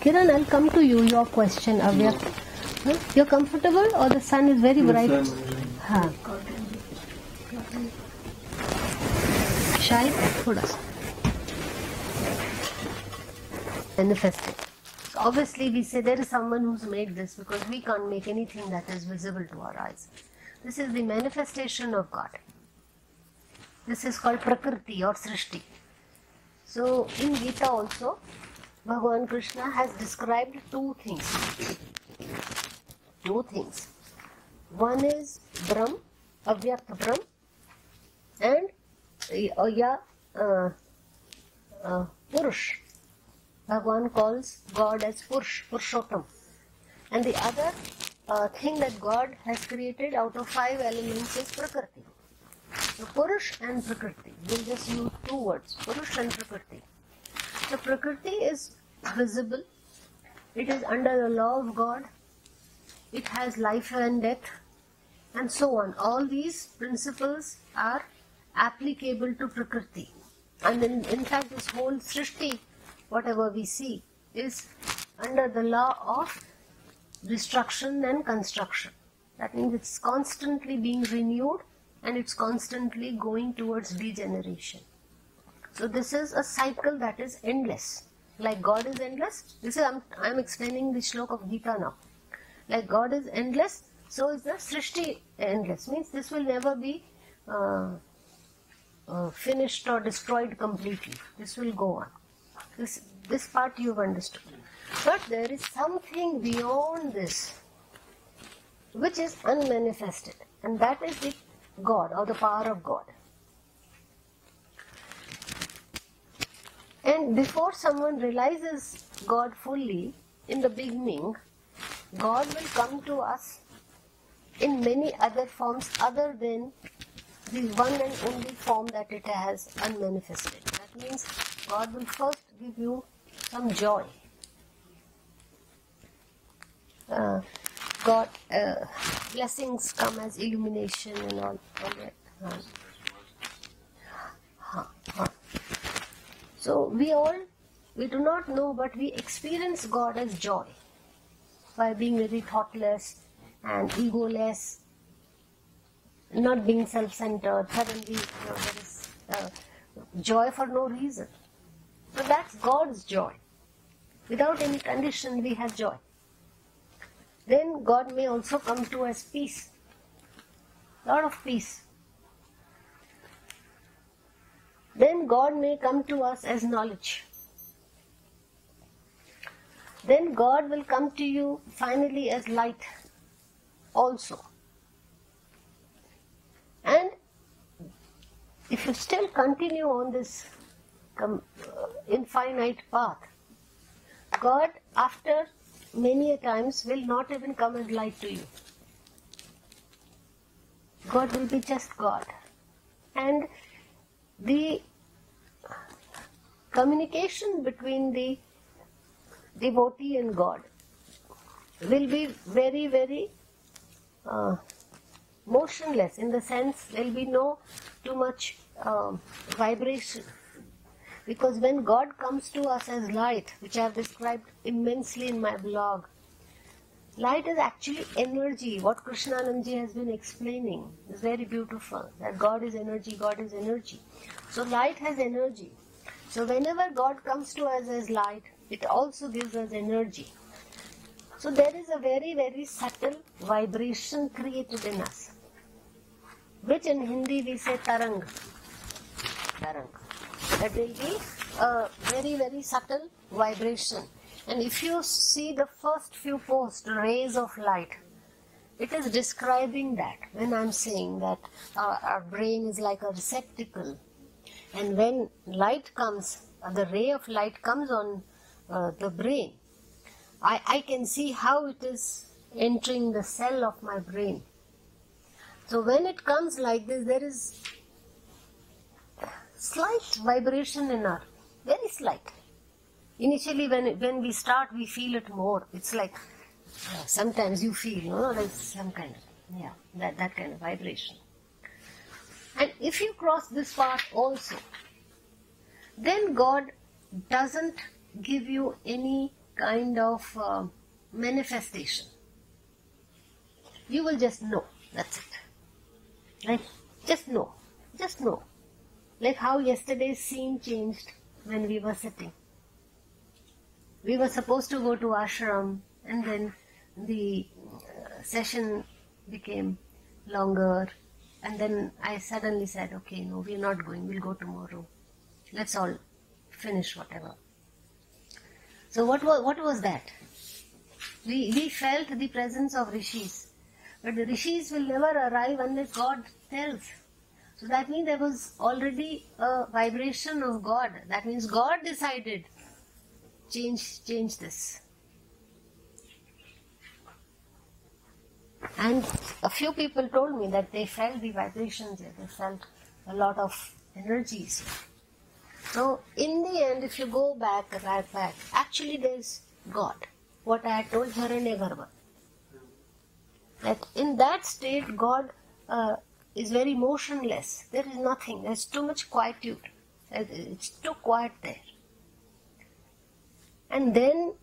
Kiran, I'll come to you. Your question, Avyak. You're comfortable, or the sun is very bright? हाँ. शायद थोड़ा सा. Manifested. So obviously, we say there is someone who's made this, because we can't make anything that is visible to our eyes. This is the manifestation of God. This is called Prakriti or Srishti. So in Gita also, Bhagavan Krishna has described two things. One is Brahm, Avyakt Brahm, and Purush. Bhagavan calls God as Purush, Purushottam. And the other thing that God has created out of 5 elements is Prakriti. So Purush and Prakriti. We'll just use 2 words, Purush and Prakriti. So Prakriti is visible, it is under the law of God, it has life and death, and so on. All these principles are applicable to Prakriti. And in fact this whole Srishti, whatever we see, is under the law of destruction and construction. That means it's constantly being renewed and it's constantly going towards degeneration. So this is a cycle that is endless. Like God is endless, this is I'm explaining the shlok of Gita now. Like God is endless, so is the Srishti endless. Means this will never be finished or destroyed completely. This will go on. This part you've understood. But there is something beyond this which is unmanifested, and that is the God or the power of God. And before someone realizes God fully, in the beginning, God will come to us in many other forms other than the one and only form that it has unmanifested. That means God will first give you some joy. Blessings come as illumination and all that. So we do not know, but we experience God as joy by being very thoughtless and egoless, not being self-centered. Suddenly, there is joy for no reason. So that's God's joy. Without any condition, we have joy. Then God may also come to us peace, lot of peace. Then God may come to us as knowledge. Then God will come to you finally as light also. And if you still continue on this infinite path, God after many a times will not even come as light to you. God will be just God. And the communication between the devotee and God will be very, very motionless, in the sense there will be no too much vibration. Because when God comes to us as light, which I have described immensely in my blog, light is actually energy. What Krishnanandji has been explaining is very beautiful, that God is energy, God is energy. So light has energy. So whenever God comes to us as light, it also gives us energy. So there is a very, very subtle vibration created in us, which in Hindi we say tarang. Tarang. That will be a very, very subtle vibration. And if you see the first few posts, rays of light, it is describing that. When I'm saying that our brain is like a receptacle, and when light comes, the ray of light comes on the brain, I can see how it is entering the cell of my brain. So when it comes like this, there is slight vibration in our, very slight. Initially when we start, we feel it more. It's like sometimes you feel, there's some kind of, that kind of vibration. And if you cross this path also, then God doesn't give you any kind of manifestation. You will just know, that's it. Like, just know. Like how yesterday's scene changed when we were sitting. We were supposed to go to ashram, and then the session became longer, and then I suddenly said, okay, no, we're not going, we'll go tomorrow. Let's all finish whatever. So what was that? We felt the presence of rishis, but the rishis will never arrive unless God tells. So that means there was already a vibration of God. That means God decided, change this. And a few people told me that they felt the vibrations there. They felt a lot of energies. So in the end, if you go right back, actually there is God. What I had told Hiranyagarbha. That in that state, God is very motionless. There is nothing. There is too much quietude. It's too quiet there. And then,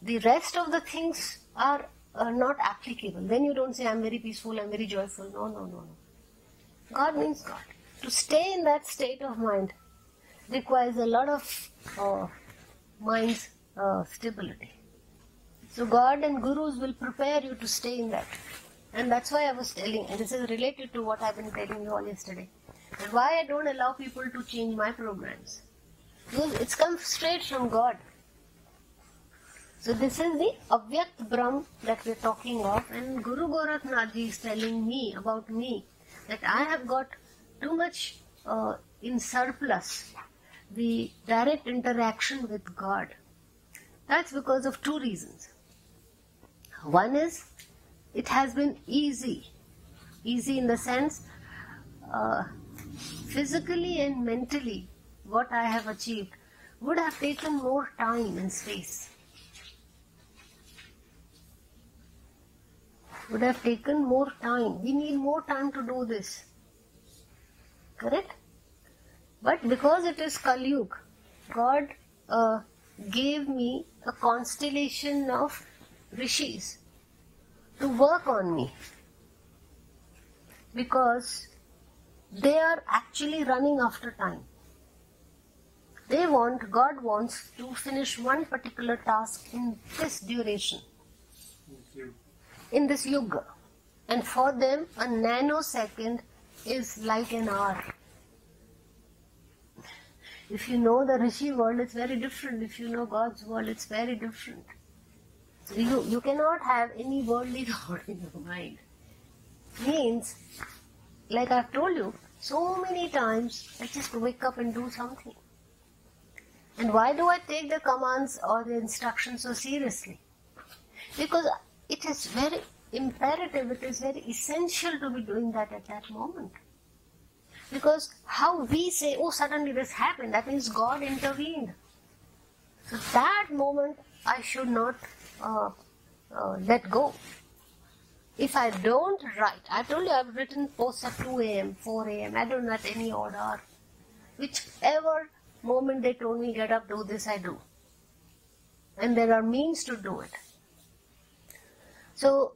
the rest of the things are not applicable. Then you don't say, I'm very peaceful, I'm very joyful. No. God means God. To stay in that state of mind requires a lot of mind's stability. So God and gurus will prepare you to stay in that. And that's why I was telling, and this is related to what I've been telling you all yesterday, and why I don't allow people to change my programs. Because it's come straight from God. So this is the Avyakt Brahm that we're talking of, and Guru Gorakhnathji is telling me about me that I have got too much in surplus, the direct interaction with God. That's because of two reasons. One is, it has been easy in the sense, physically and mentally, what I have achieved would have taken more time and space. Would have taken more time. We need more time to do this. Correct? But because it is Kali Yuga, God gave me a constellation of rishis to work on me, because they are actually running after time. God wants to finish one particular task in this duration, in this yuga. And for them, a nanosecond is like an hour. If you know the Rishi world, it's very different. If you know God's world, it's very different. So you cannot have any worldly thought in your mind. Means, like I've told you, so many times I just wake up and do something. And why do I take the commands or the instructions so seriously? Because it is very imperative, it is very essential to be doing that at that moment. Because how we say, oh, suddenly this happened, that means God intervened. So that moment I should not let go. If I don't write, I told you I've written posts at 2 a.m., 4 a.m., I don't know at any odd hour. Whichever moment they told me get up, do this, I do. And there are means to do it. So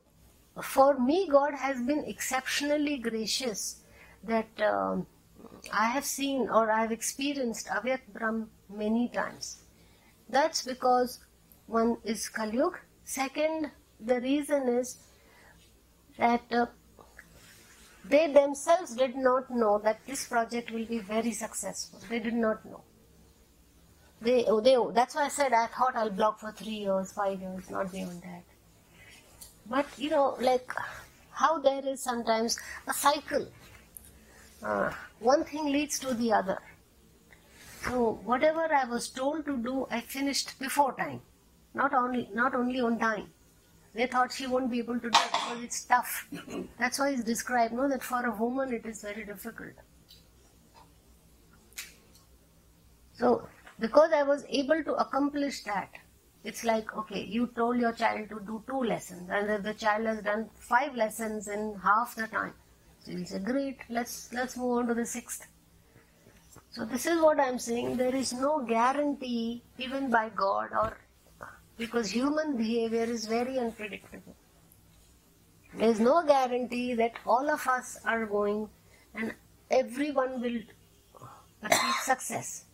for me, God has been exceptionally gracious that I have seen or I have experienced Avyakt Brahm many times. That's because one is Kali Yuga. Second, the reason is that they themselves did not know that this project will be very successful. They did not know. That's why I said I thought I'll blog for 3 years, 5 years, not beyond that. But like how there is sometimes a cycle. One thing leads to the other. So whatever I was told to do, I finished before time. Not only on time. They thought she won't be able to do it because it's tough. That's why it's described, that for a woman it is very difficult. So, because I was able to accomplish that, it's like, okay, you told your child to do 2 lessons, and the child has done 5 lessons in half the time. So you'll say, great, let's move on to the 6th. So this is what I'm saying. There is no guarantee, even by God, because human behavior is very unpredictable. There is no guarantee that all of us are going and everyone will achieve success.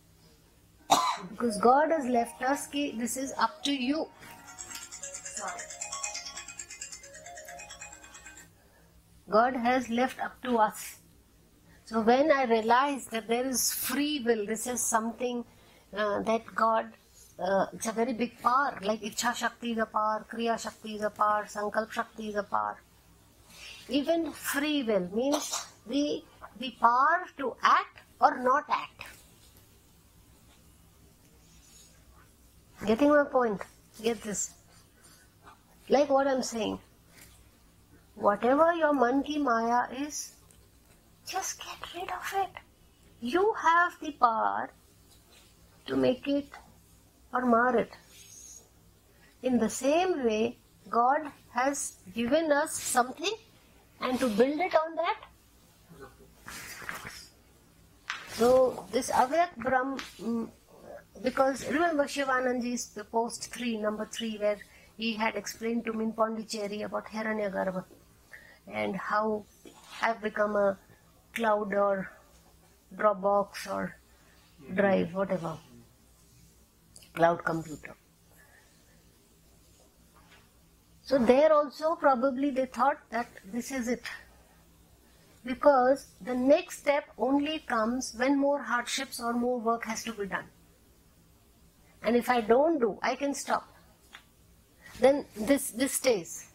Because God has left us, this is up to you. God has left up to us. So when I realized that there is free will, this is something that God, it's a very big power, like Ichha Shakti is a power, Kriya Shakti is a power, Sankalp Shakti is a power. Even free will means the power to act or not act. Getting my point? Get this. Like what I'm saying. Whatever your man ki maya is, just get rid of it. You have the power to make it or mar it. In the same way, God has given us something and to build it on that. So this Avyakt Brahm, because remember Shivananji's post 3, number 3, where he had explained to me in Pondicherry about Hiranyagarbha and how I've become a cloud or Dropbox or drive, whatever, cloud computer. So there also probably they thought that this is it. Because the next step only comes when more hardships or more work has to be done. And if I don't do, I can stop. Then this stays.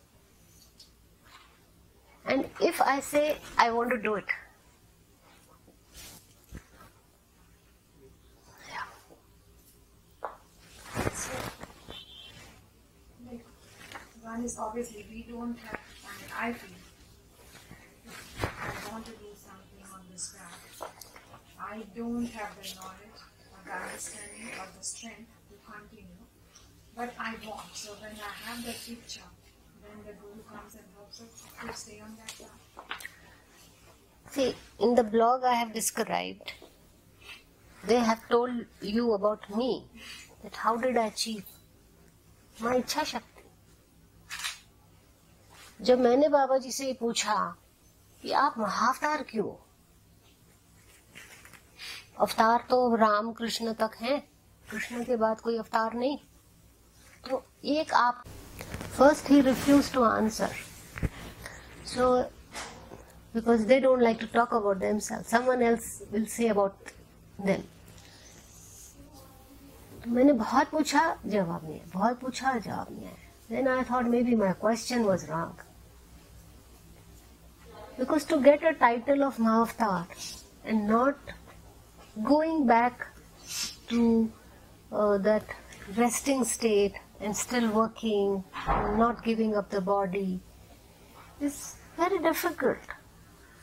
And if I say I want to do it, One is obviously we don't have, I feel, I want to do something on this ground. I don't have the knowledge or the understanding or the strength to continue, but I want. So when I have the picture, then the Guru comes and helps us to stay on that path. See, in the blog I have described, they have told you about me, that how did I achieve my इच्छा शक्ति. जब मैंने बाबा जी से पूछा कि आप महाअवतार क्यों, अवतार तो राम कृष्ण तक हैं, कृष्ण के बाद कोई अवतार नहीं, तो एक आप, first he refused to answer. So because they don't like to talk about themselves, someone else will say about them. मैंने बहुत पूछा, जवाब नहीं आया, बहुत पूछा, जवाब नहीं आया. Then I thought maybe my question was wrong. Because to get a title of Mahavatar and not going back to that resting state and still working, and not giving up the body, is very difficult.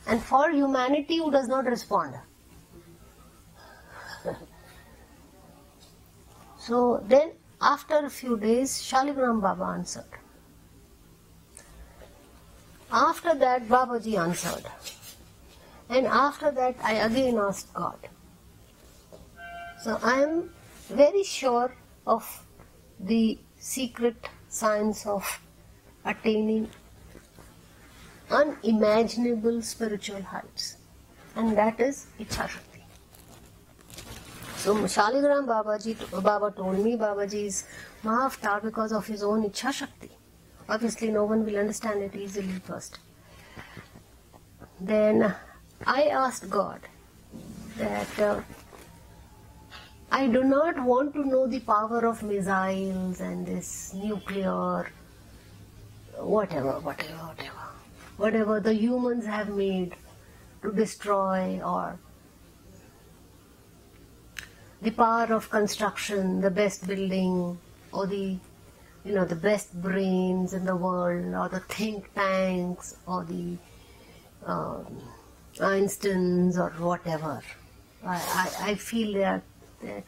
and for humanity who does not respond. So then, after a few days, Shaligram Baba answered. After that, Babaji answered. And after that, I again asked God. So I am very sure of the secret science of attaining unimaginable spiritual heights. And that is Ichha Shakti. So Shaligram Baba told me Babaji is Mahavatar because of his own Ichha Shakti. Obviously no one will understand it easily first. Then I asked God that I do not want to know the power of missiles and this nuclear whatever the humans have made to destroy, or the power of construction, the best building, or the best brains in the world, or the think tanks, or the Einsteins, or whatever. I feel they're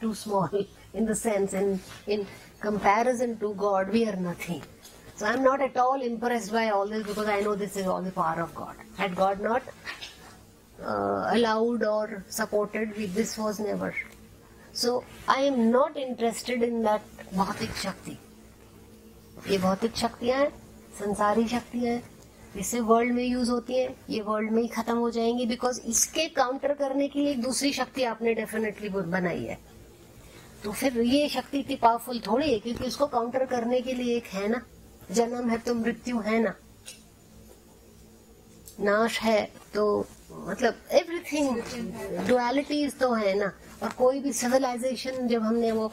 too small in the sense, in comparison to God, we are nothing. So I'm not at all impressed by all this, because I know this is all the power of God. Had God not allowed or supported, this was never. So I am not interested in that भौतिक शक्ति. ये भौतिक शक्तियाँ हैं, संसारी शक्तियाँ हैं, इससे वर्ल्ड में यूज होती हैं, ये वर्ल्ड में ही खत्म हो जाएंगी, बिकॉज इसके काउंटर करने के लिए एक दूसरी शक्ति आपने डेफिनेटली बनाई है. तो फिर ये शक्ति इतनी पावरफुल थोड़ी है, क्योंकि उसको काउंटर करने के लिए एक है ना, जन्म है तो मृत्यु है ना, नाश है तो मतलब एवरीथिंग डुअलिटीज तो है ना. और कोई भी सिविलाइजेशन, जब हमने वो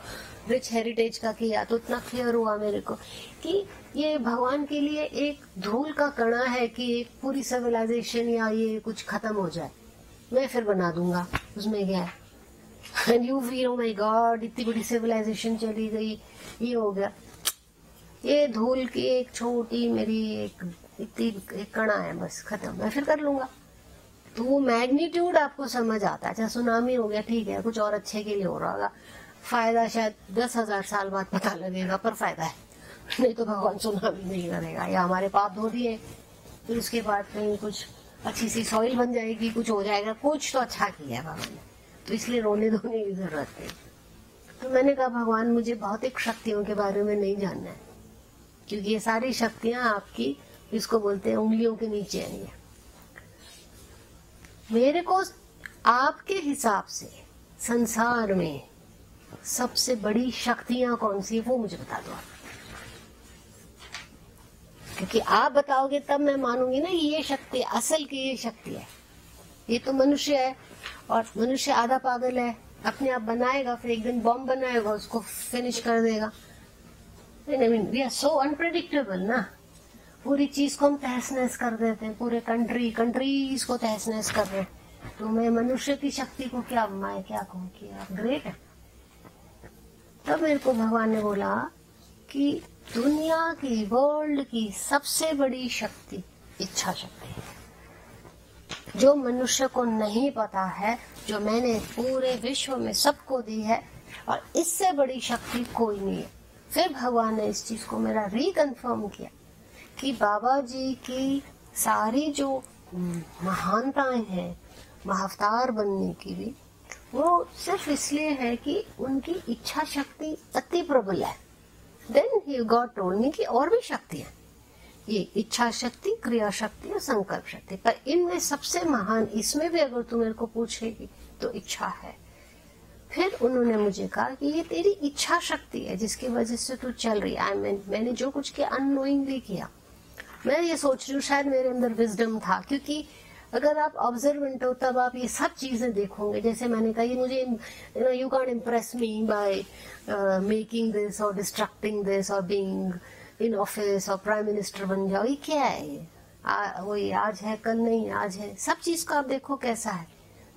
रिच हेरिटेज का किया तो इतना क्लियर हुआ मेरे को कि ये भगवान के लिए एक धूल का कणा है कि एक पूरी सिविलाइजेशन या ये कुछ खत्म हो जाए, मैं फिर बना दूंगा, उसमें क्या है. And you feel oh my God, इतनी बड़ी सिविलाइजेशन चली गई, ये हो गया. ये धूल की एक छोटी मेरी एक कणा है, बस खत्म, मैं फिर कर लूंगा. तो वो मैग्नीट्यूड आपको समझ आता है. अच्छा सुनामी हो गया, ठीक है, कुछ और अच्छे के लिए हो रहा होगा, फायदा शायद 10,000 साल बाद पता लगेगा, पर फायदा है. नहीं तो भगवान सुनामी नहीं करेगा, या हमारे पाप धो दिए फिर उसके बाद कहीं कुछ अच्छी सी सॉइल बन जाएगी, कुछ हो जाएगा, कुछ तो अच्छा किया भगवान ने, तो इसलिए रोने धोने की जरूरत नहीं. तो मैंने कहा भगवान मुझे भौतिक शक्तियों के बारे में नहीं जानना है, क्योंकि ये सारी शक्तियां आपकी, इसको बोलते हैं उंगलियों के नीचे आई है. मेरे को आपके हिसाब से संसार में सबसे बड़ी शक्तियां कौन सी है वो मुझे बता दो आप, क्योंकि आप बताओगे तब मैं मानूंगी ना ये शक्ति असल की ये शक्ति है. ये तो मनुष्य है, और मनुष्य आधा पागल है, अपने आप बनाएगा, फिर एक दिन बॉम्ब बनाएगा, उसको फिनिश कर देगा. I mean we are so unpredictable ना, पूरी चीज को हम तहस नहस कर देते हैं, पूरे कंट्रीज को तहस नहस कर रहे हैं. तो मैं मनुष्य की शक्ति को क्या कहूँ कि आप ग्रेट है. तब मेरे को भगवान ने बोला कि दुनिया की, वर्ल्ड की सबसे बड़ी शक्ति इच्छा शक्ति है, जो मनुष्य को नहीं पता है, जो मैंने पूरे विश्व में सबको दी है, और इससे बड़ी शक्ति कोई नहीं है. फिर भगवान ने इस चीज को मेरा रिकन्फर्म किया कि बाबा जी की सारी जो महानताएं हैं महावतार बनने की भी, वो सिर्फ इसलिए है कि उनकी इच्छा शक्ति अति प्रबल है. Then he God told me कि और भी शक्ति है, ये इच्छा शक्ति, क्रिया शक्ति और संकल्प शक्ति, पर इनमें सबसे महान, इसमें भी अगर तू मेरे को पूछेगी तो इच्छा है. फिर उन्होंने मुझे कहा कि ये तेरी इच्छा शक्ति है जिसकी वजह से तू चल रही है. मैंने जो कुछ किया अननोइंगली किया. मैं ये सोच रही हूँ शायद मेरे अंदर विजडम था, क्योंकि अगर आप ऑब्जर्वेंट हो तब आप ये सब चीजें देखोगे. जैसे मैंने कहा, ये मुझे you can impress me by making this और डिस्ट्रक्टिंग दिस और बीइंग इन ऑफिस और प्राइम मिनिस्टर बन जाओ, ये क्या है, ये वही आज है कल नहीं, आज है. सब चीज को आप देखो कैसा है.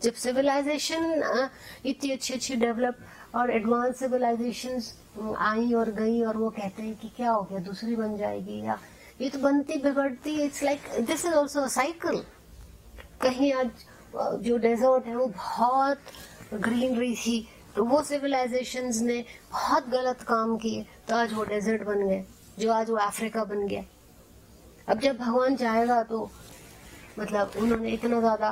जब सिविलाइजेशन इतनी अच्छी डेवलप और एडवांस सिविलाइजेशंस आई और गई, और वो कहते हैं कि क्या हो गया, दूसरी बन जाएगी, या ये तो बनती बिगड़ती. It's like this is also a cycle. कहीं आज जो डेजर्ट है वो बहुत ग्रीनरी थी, तो वो सिविलाइजेशंस ने बहुत गलत काम किए, तो आज वो डेजर्ट बन गए, जो आज वो अफ्रीका बन गया। अब जब भगवान चाहेगा तो मतलब उन्होंने इतना ज्यादा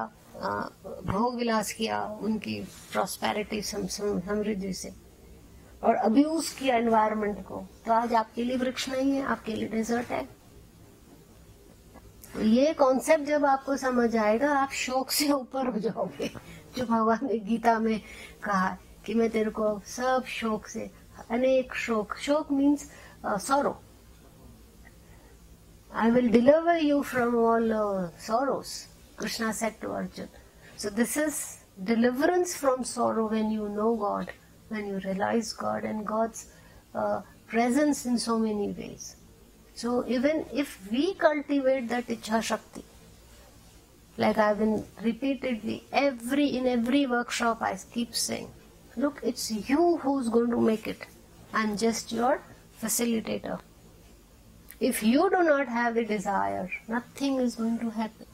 भोग विलास किया उनकी प्रॉस्पेरिटी समृद्धि से, और अब्यूज किया एनवायरनमेंट को, तो आज आपके लिए वृक्ष नहीं है, आपके लिए डेजर्ट है। तो ये कॉन्सेप्ट जब आपको समझ आएगा, आप शोक से ऊपर हो जाओगे, जो भगवान ने गीता में कहा कि मैं तेरे को सब शोक से, अनेक शोक, शोक means sorrow, I will deliver you from all sorrows, Krishna said to Arjuna. So this is deliverance from sorrow when you know God, when you realize God and God's presence in so many ways. So even if we cultivate that Ichha Shakti, like I've been repeatedly, in every workshop I keep saying, look, it's you who's going to make it. I'm just your facilitator. If you do not have the desire, nothing is going to happen.